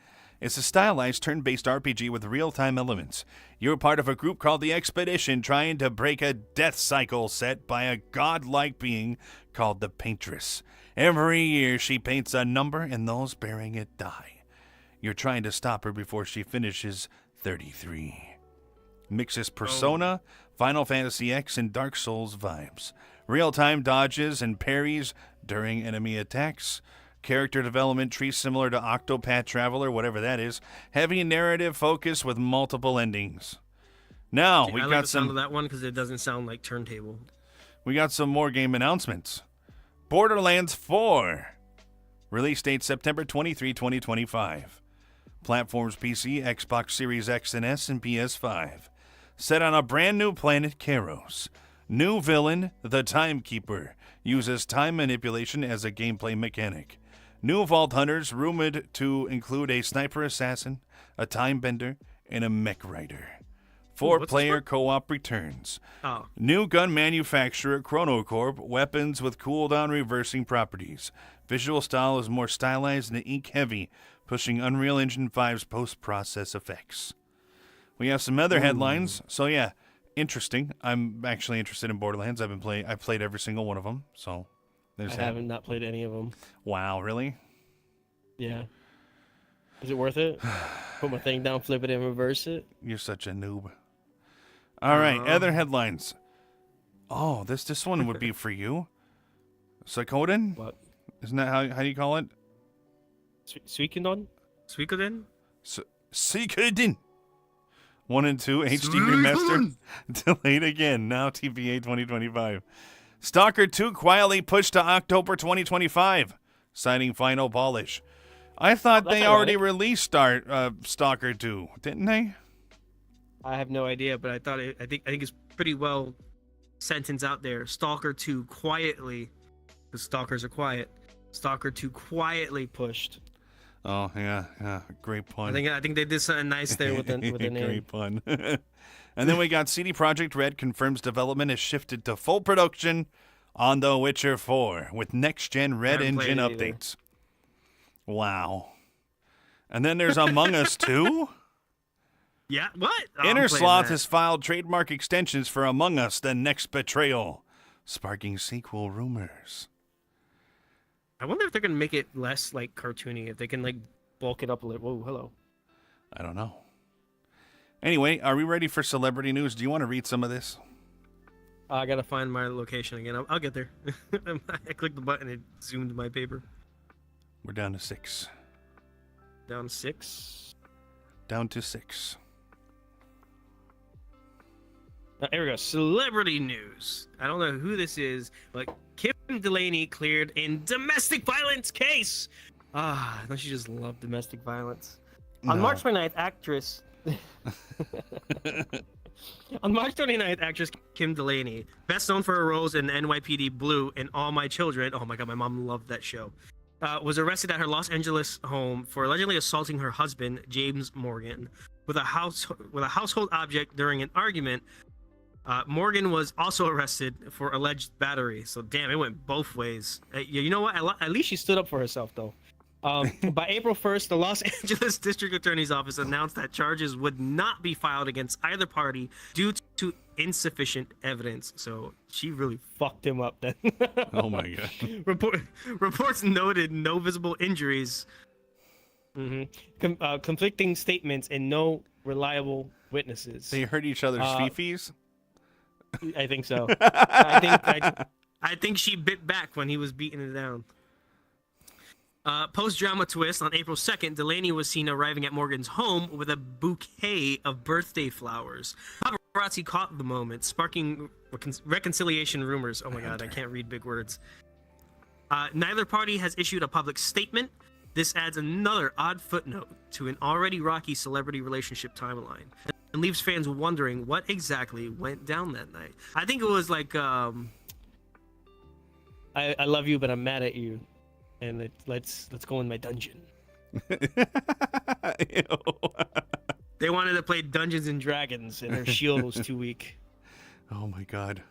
It's a stylized turn-based RPG with real-time elements. You're part of a group called the Expedition trying to break a death cycle set by a godlike being called the Paintress. Every year she paints a number and those bearing it die. You're trying to stop her before she finishes 33. Mixes Persona, Final Fantasy X, and Dark Souls vibes. Real-time dodges and parries during enemy attacks. Character development tree similar to Octopath Traveler, whatever that is. Heavy narrative focus with multiple endings. Now, we I like got the sound some of that one because it doesn't sound like turntable. We got some more game announcements. Borderlands 4. Release date September 23, 2025. Platforms PC, Xbox Series X and S, and PS5. Set on a brand new planet, Kairos. New villain, the Timekeeper, uses time manipulation as a gameplay mechanic. New Vault Hunters rumored to include a sniper assassin, a time bender, and a mech rider. 4-player co-op returns. Oh. New gun manufacturer Chronocorp, weapons with cooldown reversing properties. Visual style is more stylized and ink-heavy, pushing Unreal Engine 5's post-process effects. We have some other headlines. So yeah, interesting. I'm actually interested in Borderlands. I've played every single one of them. So there's I that. haven't not played any of them. Wow, really? Yeah. Is it worth it? Put my thing down, flip it, and reverse it. You're such a noob. All right, other headlines. Oh, this one would be for you. Suikoden? What? Isn't that how do you call it? Suikoden? Suikoden? Suikoden. 1 and 2 HD remaster delayed again. Now TBA 2025. Stalker 2 quietly pushed to October 2025, citing final polish. I thought they already released Stalker 2, didn't they? I have no idea, but I think it's pretty well sentence out there. Stalker 2 quietly, because stalkers are quiet. Stalker 2 quietly pushed. Oh yeah, great pun. I think they did something nice there with the name. Great pun. And then we got CD Projekt Red confirms development has shifted to full production on The Witcher 4 with next-gen Red Engine updates. Wow. And then there's Among Us 2. Yeah, what? Innersloth has filed trademark extensions for Among Us: The Next Betrayal, sparking sequel rumors. I wonder if they're gonna make it less like cartoony. If they can like bulk it up a little. Whoa, hello. I don't know. Anyway, are we ready for celebrity news? Do you want to read some of this? I gotta find my location again. I'll get there. I clicked the button. It zoomed my paper. We're down to 6. Down 6. Down to 6. Here we go. Celebrity news. I don't know who this is, but Kim Delaney cleared in domestic violence case. Don't you just love domestic violence? No. On March 29th, actress Kim Delaney, best known for her roles in NYPD Blue and All My Children. Oh my god, my mom loved that show. Was arrested at her Los Angeles home for allegedly assaulting her husband, James Morgan, with a household object during an argument. Morgan was also arrested for alleged battery. So damn, it went both ways. You know what? At least she stood up for herself, though. By April 1st, the Los Angeles District Attorney's Office announced that charges would not be filed against either party due to insufficient evidence. So she really fucked him up then. Oh my god. Reports noted no visible injuries. Conflicting statements and no reliable witnesses. They hurt each other's fifis? I think so. I think she bit back when he was beating it down. Post-drama twist, on April 2nd, Delaney was seen arriving at Morgan's home with a bouquet of birthday flowers. Paparazzi caught the moment, sparking reconciliation rumors. Oh my god, I can't read big words. Neither party has issued a public statement. This adds another odd footnote to an already rocky celebrity relationship timeline. and leaves fans wondering what exactly went down that night. I think it was like, I love you, but I'm mad at you, and let's go in my dungeon. They wanted to play Dungeons and Dragons, and their shield was too weak. Oh my god.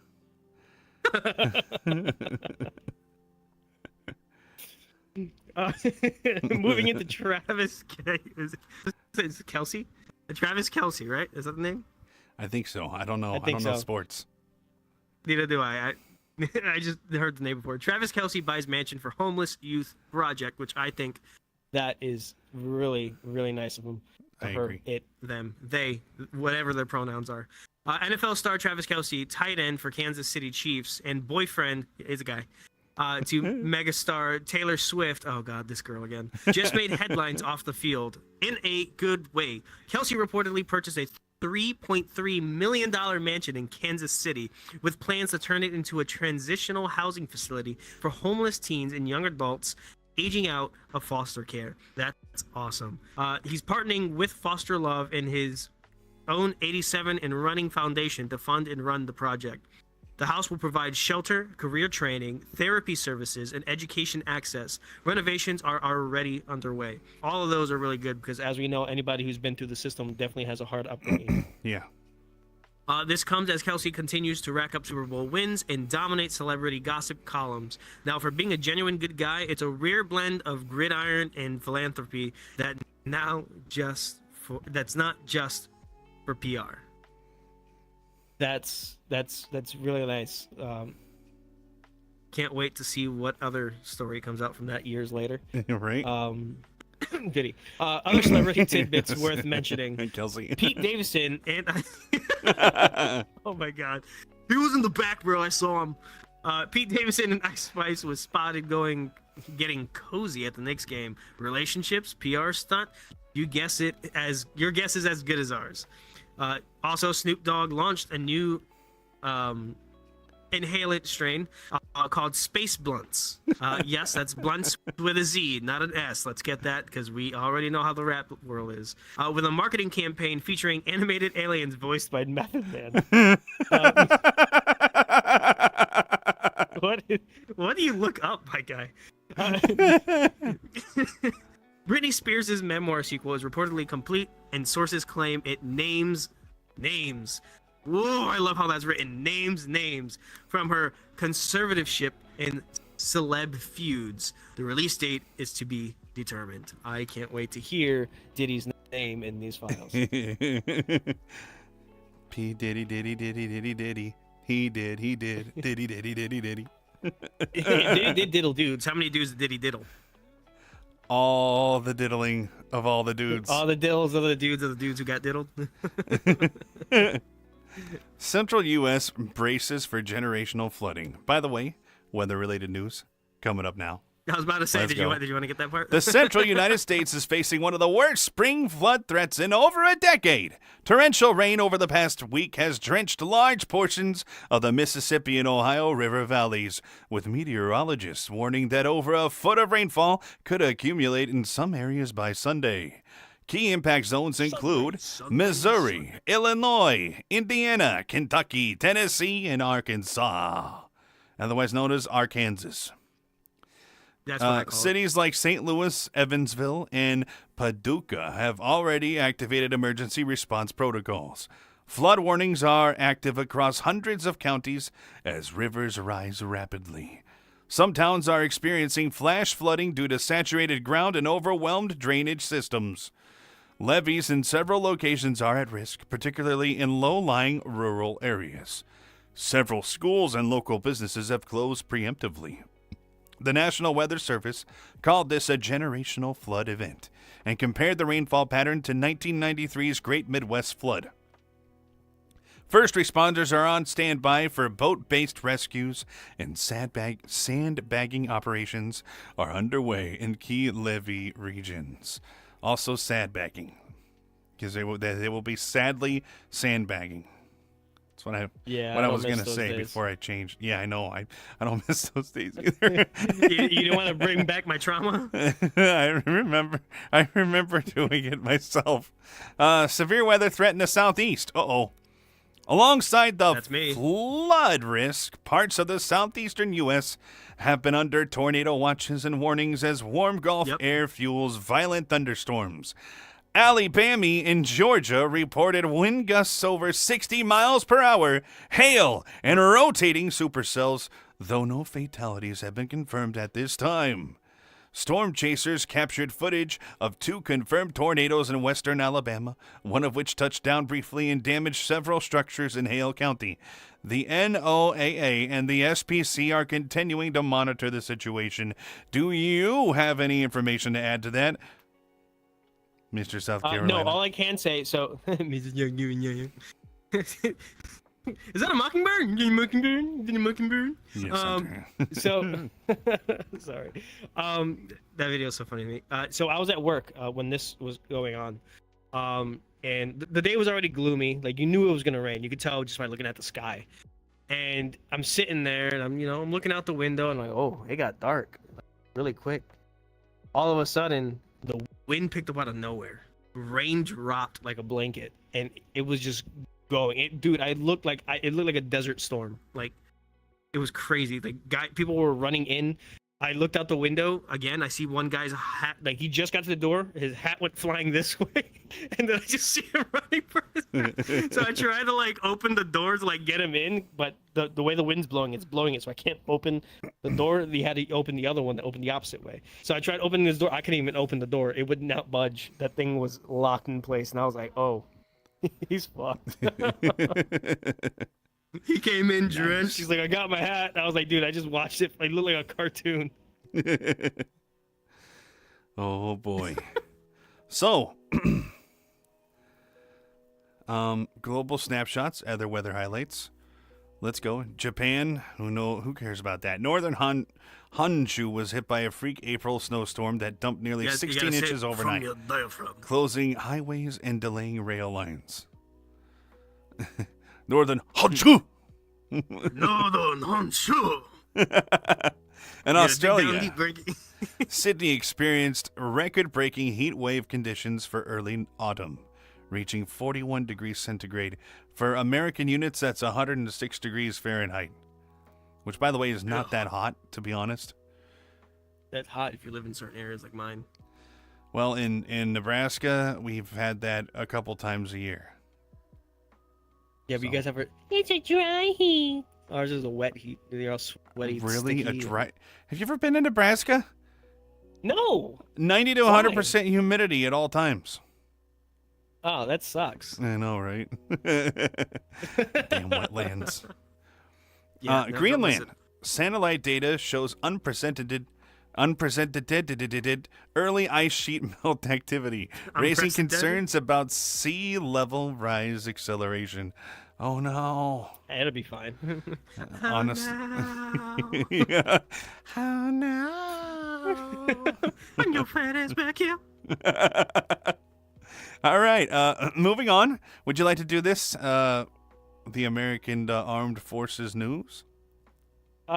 Moving into Travis Kelce. Travis Kelce, right? Is that the name? I think so. I don't know. I don't know sports. Neither do I. I just heard the name before. Travis Kelce buys mansion for homeless youth project, which I think that is really, really nice of him. I agree. It, them, they, whatever their pronouns are. NFL star Travis Kelce, tight end for Kansas City Chiefs, and boyfriend is a guy. To megastar Taylor Swift. Oh God, this girl again. Just made headlines off the field in a good way. Kelce reportedly purchased a $3.3 million mansion in Kansas City with plans to turn it into a transitional housing facility for homeless teens and young adults aging out of foster care. That's awesome. He's partnering with Foster Love and his own 87 and Running Foundation to fund and run the project. The house will provide shelter, career training, therapy services, and education access. Renovations are already underway. All of those are really good because, as we know, anybody who's been through the system definitely has a hard upbringing. Yeah. This comes as Kelce continues to rack up Super Bowl wins and dominate celebrity gossip columns. Now, for being a genuine good guy, it's a rare blend of gridiron and philanthropy that's not just for PR. That's really nice. Can't wait to see what other story comes out from that years later. Right. Goody. Other celebrity tidbits worth mentioning. Kelce. Pete Davidson and oh my God, he was in the back, bro. I saw him. Pete Davidson and Ice Spice was spotted getting cozy at the Knicks game. Relationships, PR stunt. Your guess is as good as ours. Also, Snoop Dogg launched a new inhalant strain called Space Blunts. Yes, that's blunts with a Z, not an S. Let's get that because we already know how the rap world is. With a marketing campaign featuring animated aliens voiced by Method Man. What do you look up, my guy? Britney Spears' memoir sequel is reportedly complete, and sources claim it names. Whoa, I love how that's written. Names from her conservatorship in celeb feuds. The release date is to be determined. I can't wait to hear Diddy's name in these files. P. Diddy. He did. Diddy. Diddy did diddle dudes. How many dudes did he diddle? All the diddling of all the dudes. All the diddles of the dudes who got diddled. Central U.S. braces for generational flooding. By the way, weather-related news coming up now. I was about to say, did you want to get that part? The central United States is facing one of the worst spring flood threats in over a decade. Torrential rain over the past week has drenched large portions of the Mississippi and Ohio River valleys, with meteorologists warning that over a foot of rainfall could accumulate in some areas by Sunday. Key impact zones include Missouri, Illinois, Indiana, Kentucky, Tennessee, and Arkansas, otherwise known as Arkansas. That's what I call cities like St. Louis, Evansville, and Paducah have already activated emergency response protocols. Flood warnings are active across hundreds of counties as rivers rise rapidly. Some towns are experiencing flash flooding due to saturated ground and overwhelmed drainage systems. Levees in several locations are at risk, particularly in low-lying rural areas. Several schools and local businesses have closed preemptively. The National Weather Service called this a generational flood event and compared the rainfall pattern to 1993's Great Midwest Flood. First responders are on standby for boat-based rescues, and sandbagging operations are underway in key levee regions. Also sandbagging, because they will be sadly sandbagging. That's what I don't was miss gonna those say days. before I changed. Yeah, I know. I don't miss those days either. You don't want to bring back my trauma? I remember doing it myself. Severe weather threaten the southeast. Uh-oh. Alongside the That's me. flood risk, parts of the southeastern U.S. have been under tornado watches and warnings as warm Gulf air fuels violent thunderstorms. Alabama in Georgia reported wind gusts over 60 miles per hour, hail, and rotating supercells, though no fatalities have been confirmed at this time. Storm chasers captured footage of 2 confirmed tornadoes in western Alabama, one of which touched down briefly and damaged several structures in Hale County. The NOAA and the SPC are continuing to monitor the situation. Do you have any information to add to that, Mr. South Carolina? No, all I can say, so... Is that a mockingbird? Mockingbird? Yes, So, sorry. That video is so funny to me. So I was at work when this was going on, and the day was already gloomy. Like, you knew it was gonna rain. You could tell just by looking at the sky. And I'm sitting there, and I'm looking out the window, and I'm like, oh, it got dark really quick. All of a sudden, the wind picked up out of nowhere. Rain dropped like a blanket, and it was just going. Dude, it looked like a desert storm. Like, it was crazy. Like, people were running in. I looked out the window again. I see one guy's hat. Like, he just got to the door. His hat went flying this way, and then I just see him running for his hat. So I tried to like open the door to like get him in, but the way the wind's blowing, it's blowing it, so I can't open the door. He had to open the other one that opened the opposite way. So I tried opening this door. I couldn't even open the door. It would not budge. That thing was locked in place, and I was like, oh. He's fucked. He came in drenched. He's like, I got my hat. I was like, dude, I just watched it. I look like a cartoon. Oh boy. So, global snapshots, other weather highlights. Let's go. Japan. Who cares about that? Northern Honshu was hit by a freak April snowstorm that dumped nearly 16 inches overnight, closing highways and delaying rail lines. Northern Honshu. Northern Honshu. In Australia, Sydney experienced record-breaking heat wave conditions for early autumn, reaching 41 degrees centigrade. For American units, that's 106 degrees Fahrenheit, which, by the way, is not that hot, to be honest. That's hot if you live in certain areas like mine. Well, in Nebraska, we've had that a couple times a year. Yeah, but you guys ever... It's a dry heat. Ours is a wet heat. They're all sweaty. Really? Sticky. A dry... Have you ever been in Nebraska? No. 90 to 100% humidity at all times. Oh, that sucks. I know, right? Damn wetlands. Yeah, Greenland. Satellite data shows unprecedented early ice sheet melt activity, raising concerns about sea level rise acceleration. Oh no. It'll be fine. Honestly. Yeah. Oh no. I'm your fat ass back here. All right. Moving on. Would you like to do this? The American Armed Forces news?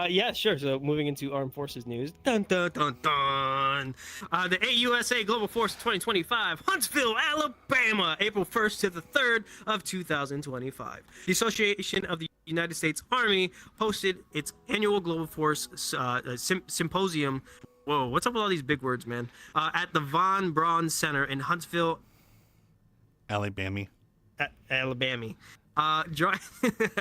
Yeah, sure. So moving into Armed Forces news. Dun, dun, dun, dun. The AUSA Global Force 2025, Huntsville, Alabama, April 1st to the 3rd of 2025. The Association of the United States Army hosted its annual Global Force symposium. Whoa, what's up with all these big words, man? At the Von Braun Center in Huntsville, Alabama. Alabama. I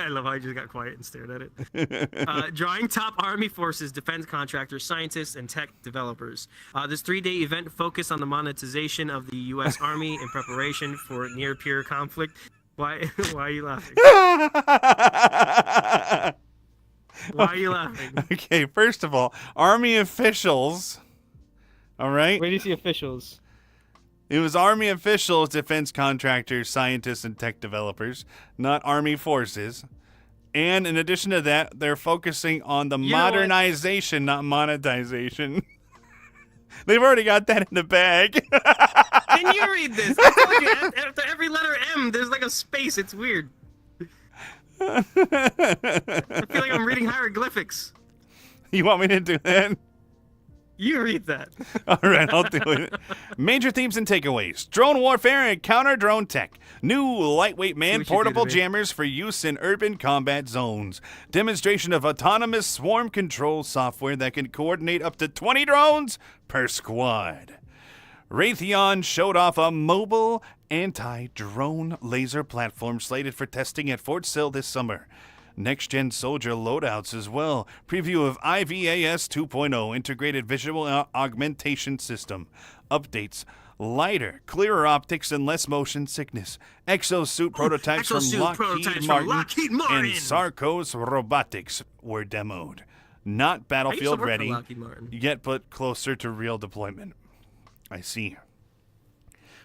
love how I just got quiet and stared at it. Drawing top Army forces, defense contractors, scientists, and tech developers. This 3-day event focused on the monetization of the U.S. Army in preparation for near-peer conflict. Why are you laughing? Why are you laughing? Okay, first of all, Army officials. All right? Where do you see officials? It was Army officials, defense contractors, scientists, and tech developers, not Army forces. And in addition to that, they're focusing on the modernization, not monetization. They've already got that in the bag. Can you read this? I told you, after every letter M, there's like a space. It's weird. I feel like I'm reading hieroglyphics. You want me to do that? You read that. All right, I'll do it. Major themes and takeaways. Drone warfare and counter-drone tech. New lightweight man-portable jammers for use in urban combat zones. Demonstration of autonomous swarm control software that can coordinate up to 20 drones per squad. Raytheon showed off a mobile anti-drone laser platform slated for testing at Fort Sill this summer. Next-gen soldier loadouts as well. Preview of IVAS 2.0 integrated visual augmentation system. Updates. Lighter, clearer optics and less motion sickness. Exosuit prototypes from Lockheed Martin and Sarcos Robotics were demoed. Not battlefield ready yet, but closer to real deployment. I see.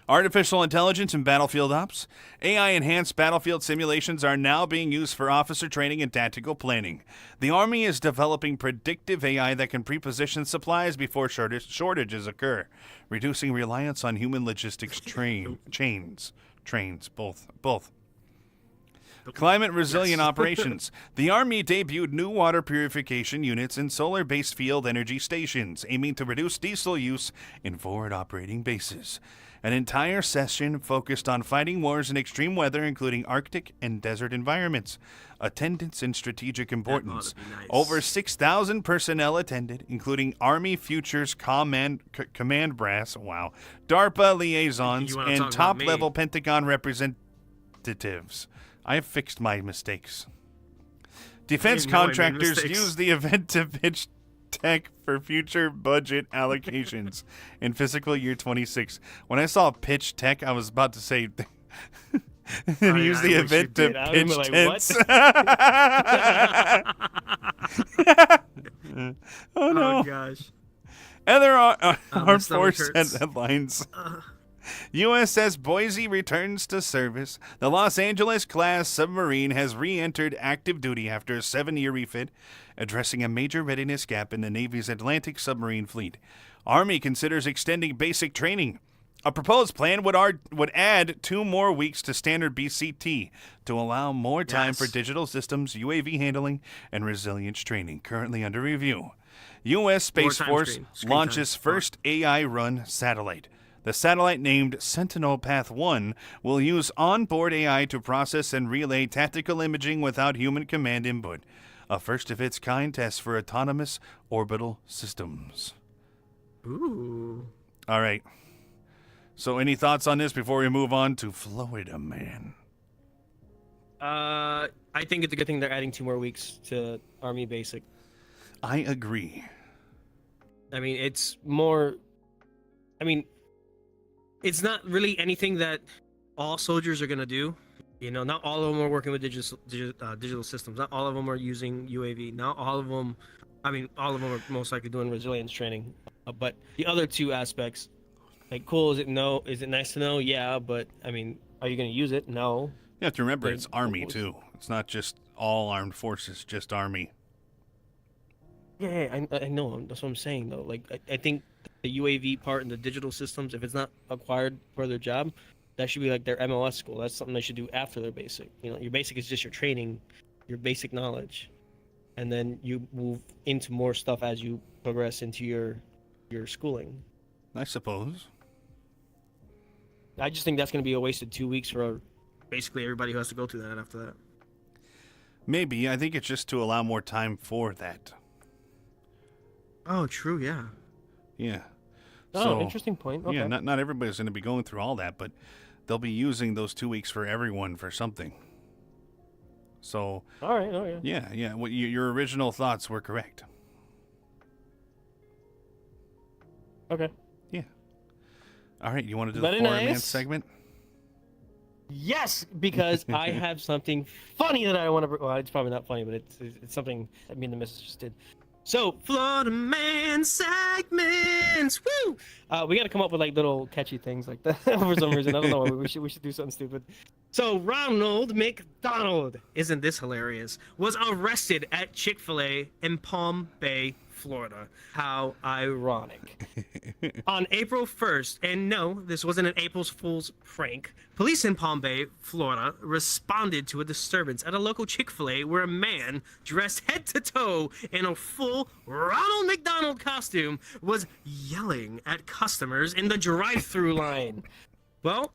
Artificial intelligence in battlefield ops. AI-enhanced battlefield simulations are now being used for officer training and tactical planning. The Army is developing predictive AI that can preposition supplies before shortages occur, reducing reliance on human logistics trains, both. Climate resilient operations. The Army debuted new water purification units and solar-based field energy stations, aiming to reduce diesel use in forward operating bases. An entire session focused on fighting wars in extreme weather, including Arctic and desert environments. Attendance and strategic importance. Nice. Over 6,000 personnel attended, including Army Futures Command Brass, DARPA liaisons, and top-level Pentagon representatives. I have fixed my mistakes. Defense contractors use the event to pitch tech for future budget allocations in fiscal year 26. When I saw pitch tech, I was about to say use the event to pitch tents. Oh no! Oh gosh! Other armed force headlines. USS Boise returns to service. The Los Angeles-class submarine has re-entered active duty after a 7-year refit, addressing a major readiness gap in the Navy's Atlantic submarine fleet. Army considers extending basic training. A proposed plan would add 2 more weeks to standard BCT to allow more time for digital systems, UAV handling, and resilience training, currently under review. U.S. Space Force launches first AI-run satellite. The satellite, named Sentinel Path 1, will use onboard AI to process and relay tactical imaging without human command input. A first-of-its-kind test for autonomous orbital systems. Ooh. All right. So any thoughts on this before we move on to Florida Man? I think it's a good thing they're adding 2 more weeks to Army Basic. I agree. I mean, it's more... it's not really anything that all soldiers are going to do. You know, not all of them are working with digital systems. Not all of them are using UAV. Not all of them... all of them are most likely doing resilience training. But the other 2 aspects, like, cool, is it nice to know? Yeah, but, are you going to use it? No. You have to remember, it's Army, too. It's not just all armed forces, just Army. Yeah, I know. That's what I'm saying, though. Like, I think the UAV part and the digital systems, if it's not acquired for their job, that should be like their MOS school. That's something they should do after their basic. You know, your basic is just your training, your basic knowledge, and then you move into more stuff as you progress into your schooling. I suppose. I just think that's going to be a wasted 2 weeks for basically everybody who has to go through that after that. Maybe. I think it's just to allow more time for that. Oh, true, yeah. Yeah. Oh, interesting point. Okay. Yeah, not everybody's going to be going through all that, but they'll be using those 2 weeks for everyone for something. So. All right. Oh, yeah. Yeah. What your original thoughts were correct. Okay. Yeah. All right. You want to do the Florida Man segment? Yes, because I have something funny that I want to. Well, it's probably not funny, but it's something that me and the missus just did. So, Florida Man segments, woo! We got to come up with like little catchy things like that for some reason. I don't know. We should do something stupid. So, Ronald McDonald, isn't this hilarious? Was arrested at Chick-fil-A in Palm Bay, Florida. How ironic. On April 1st, and no, this wasn't an April Fool's prank, police in Palm Bay, Florida, responded to a disturbance at a local Chick-fil-A where a man dressed head to toe in a full Ronald McDonald costume was yelling at customers in the drive-thru line. Well,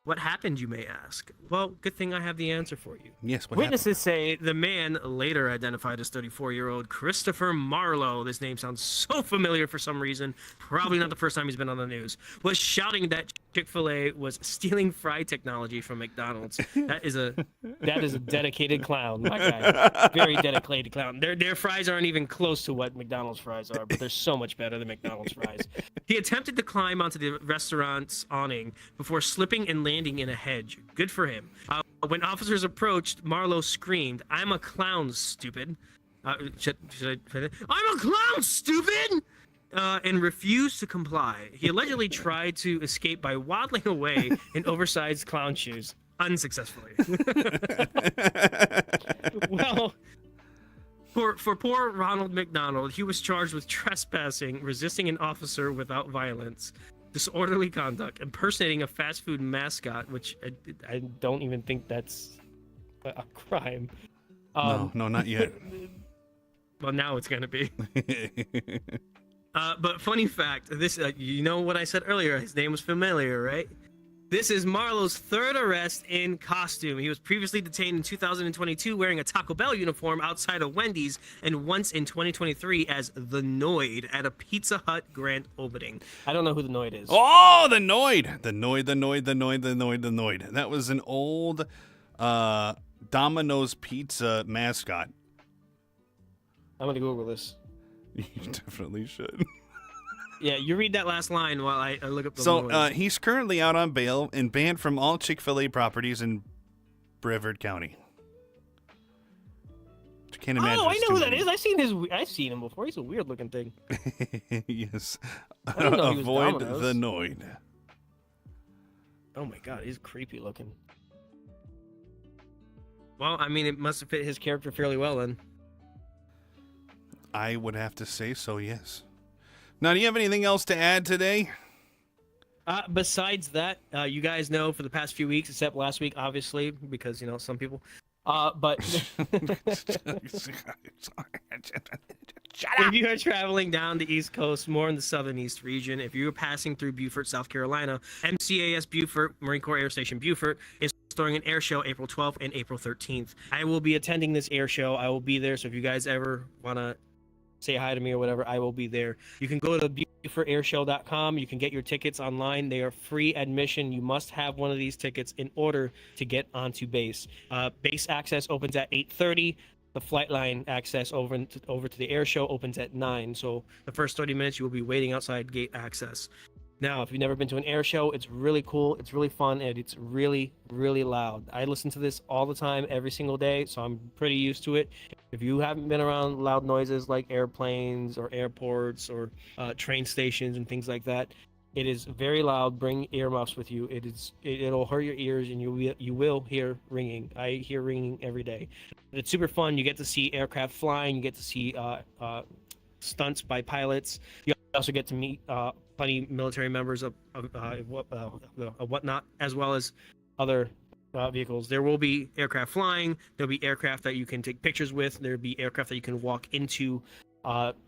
what happened, you may ask? Well, good thing I have the answer for you. Yes, what Witnesses say the man, later identified as 34-year-old Christopher Marlowe, this name sounds so familiar for some reason, probably not the first time he's been on the news, was shouting that Chick-fil-A was stealing fry technology from McDonald's. That is a dedicated clown, my guy. Very dedicated clown. Their fries aren't even close to what McDonald's fries are, but they're so much better than McDonald's fries. He attempted to climb onto the restaurant's awning before slipping and landing in a hedge. Good for him. When officers approached, Marlowe screamed, "I'm a clown, stupid." Should I? "I'm a clown, stupid!" And refused to comply. He allegedly tried to escape by waddling away in oversized clown shoes, unsuccessfully. Well, for poor Ronald McDonald, he was charged with trespassing, resisting an officer without violence, disorderly conduct, impersonating a fast food mascot, which I don't even think that's a crime. No, not yet. Well, now it's gonna be. But funny fact, this you know what I said earlier, his name was familiar, right? This is Marlowe's third arrest in costume. He was previously detained in 2022 wearing a Taco Bell uniform outside of Wendy's, and once in 2023 as the Noid at a Pizza Hut grand opening. I don't know who the Noid is. Oh, the Noid! The Noid. That was an old Domino's Pizza mascot. I'm gonna Google this. You definitely should. Yeah, you read that last line while I look up the So he's currently out on bail and banned from all Chick-fil-A properties in Brevard County. I can't imagine. Oh, I know who that is. I've seen him before. He's a weird looking thing. Yes. I didn't know he was Avoid Domino's. the Noid. Oh my god, he's creepy looking. Well, I mean, it must have fit his character fairly well then. I would have to say so, yes. Now, do you have anything else to add today? Besides that, you guys know for the past few weeks, except last week, obviously, because, you know, some people. But if you are traveling down the East Coast, more in the southern East region, if you are passing through Beaufort, South Carolina, MCAS Beaufort, Marine Corps Air Station Beaufort, is throwing an air show April 12th and April 13th. I will be attending this air show. I will be there, so if you guys ever want to say hi to me or whatever, I will be there. You can go to BeaufortAirShow.com. You can get your tickets online. They are free admission. You must have one of these tickets in order to get onto base. Base access opens at 8:30. The flight line access over to the air show opens at 9. So the first 30 minutes you will be waiting outside gate access. Now, if you've never been to an air show, it's really cool, it's really fun, and it's really, really loud. I listen to this all the time, every single day, so I'm pretty used to it. If you haven't been around loud noises like airplanes or airports or train stations and things like that, it is very loud. Bring earmuffs with you. It'll hurt your ears, and you will hear ringing. I hear ringing every day. But it's super fun. You get to see aircraft flying. You get to see stunts by pilots. You also get to meet plenty military members of whatnot, as well as other vehicles. There will be aircraft flying. There'll be aircraft that you can take pictures with. There'll be aircraft that you can walk into.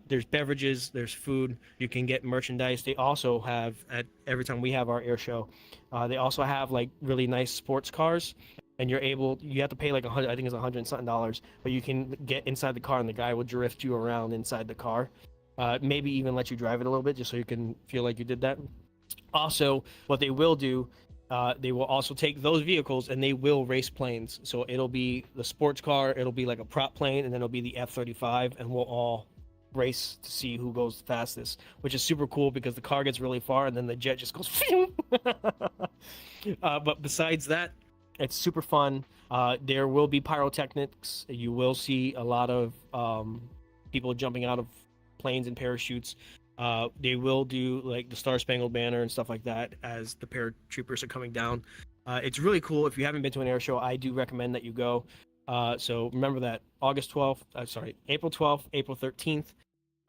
There's beverages. There's food. You can get merchandise. They also have, at every time we have our air show, they also have like really nice sports cars. And you have to pay like $100, I think it's $100 and something, but you can get inside the car and the guy will drift you around inside the car. Maybe even let you drive it a little bit just so you can feel like you did that. Also, what they will do, they will also take those vehicles and they will race planes. So it'll be the sports car, it'll be like a prop plane, and then it'll be the F-35, and we'll all race to see who goes fastest, which is super cool because the car gets really far and then the jet just goes. But besides that, it's super fun. There will be pyrotechnics. You will see a lot of people jumping out of planes and parachutes. They will do like the Star Spangled Banner and stuff like that as the paratroopers are coming down. It's really cool. If you haven't been to an air show, I do recommend that you go. So remember that April 12th, April 13th.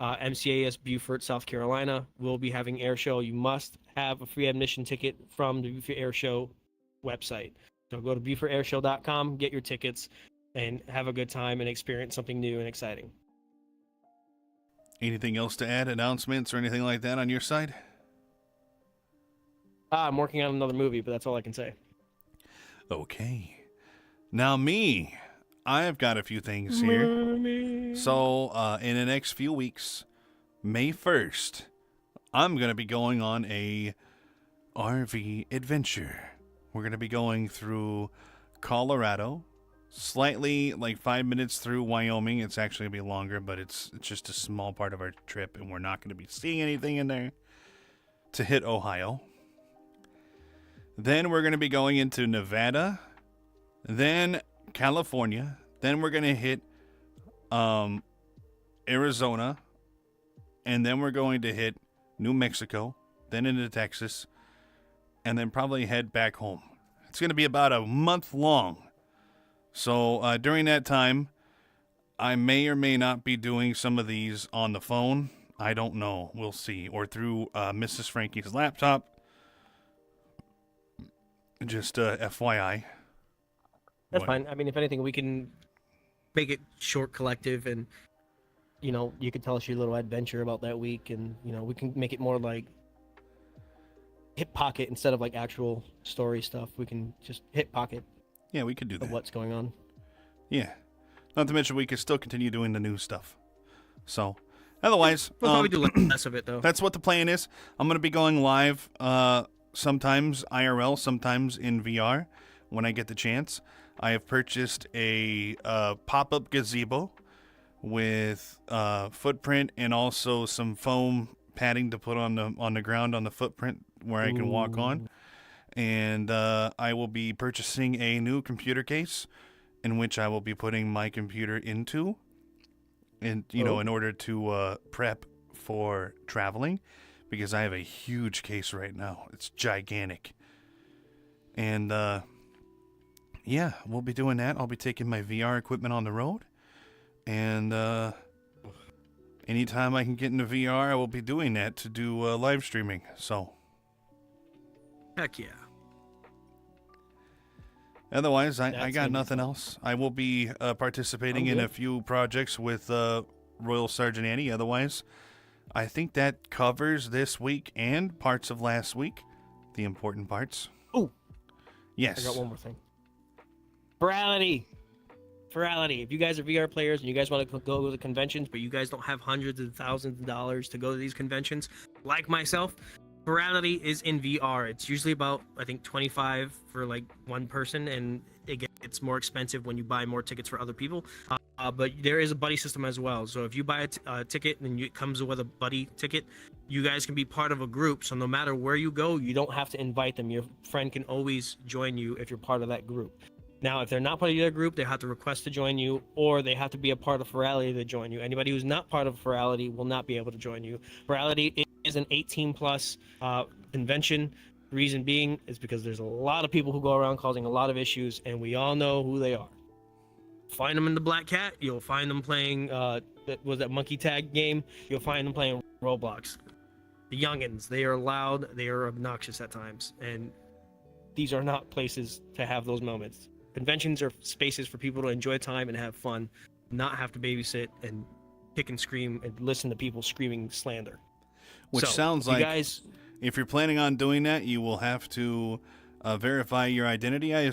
MCAS Beaufort, South Carolina. We'll be having air show. You must have a free admission ticket from the Beaufort Air Show website. So go to BeaufortAirShow.com, get your tickets, and have a good time and experience something new and exciting. Anything else to add, announcements or anything like that on your side? I'm working on another movie, but that's all I can say. Okay. Now me, I've got a few things here. Mommy. So in the next few weeks, May 1st, I'm going to be going on a RV adventure. We're going to be going through Colorado, slightly like 5 minutes through Wyoming. It's actually going to be longer, but it's just a small part of our trip, and we're not going to be seeing anything in there, to hit Ohio. Then we're going to be going into Nevada, then California, then we're going to hit Arizona, and then we're going to hit New Mexico, then into Texas, and then probably head back home. It's going to be about a month long. So during that time, I may or may not be doing some of these on the phone. I don't know. We'll see. Or through Mrs. Frankie's laptop. Just FYI. That's fine. I mean, if anything, we can make it short, collective, and you could tell us your little adventure about that week, and we can make it more like hip pocket instead of like actual story stuff. We can just hip pocket. Yeah, we could do that. Of what's going on. Yeah. Not to mention we could still continue doing the new stuff. So, otherwise, we'll probably do less of it though. That's what the plan is. I'm going to be going live sometimes IRL, sometimes in VR when I get the chance. I have purchased a pop-up gazebo with footprint and also some foam padding to put on the ground on the footprint where I can walk on. And I will be purchasing a new computer case in which I will be putting my computer into, and in order to prep for traveling, because I have a huge case right now. It's gigantic. And yeah, we'll be doing that. I'll be taking my VR equipment on the road, and anytime I can get into VR, I will be doing that to do live streaming. So heck yeah. Otherwise, I got nothing else. I will be participating in a few projects with Royal Sergeant Annie. Otherwise, I think that covers this week and parts of last week. The important parts. Oh, yes. I got one more thing. Virality. If you guys are VR players and you guys want to go to the conventions, but you guys don't have hundreds of thousands of dollars to go to these conventions, like myself, Virality is in VR. It's usually about, I think, $25 for like one person, and it gets more expensive when you buy more tickets for other people. But there is a buddy system as well. So if you buy a ticket and it comes with a buddy ticket, you guys can be part of a group. So no matter where you go, you don't have to invite them. Your friend can always join you if you're part of that group. Now, if they're not part of your group, they have to request to join you, or they have to be a part of Virality to join you. Anybody who's not part of Virality will not be able to join you. Virality is an 18-plus convention. Reason being is because there's a lot of people who go around causing a lot of issues, and we all know who they are. Find them in the Black Cat. You'll find them playing, that monkey tag game? You'll find them playing Roblox. The youngins, they are loud, they are obnoxious at times, and these are not places to have those moments. Conventions are spaces for people to enjoy time and have fun, not have to babysit and kick and scream and listen to people screaming slander. Which sounds like, if you're planning on doing that, you will have to verify your identity, I assume.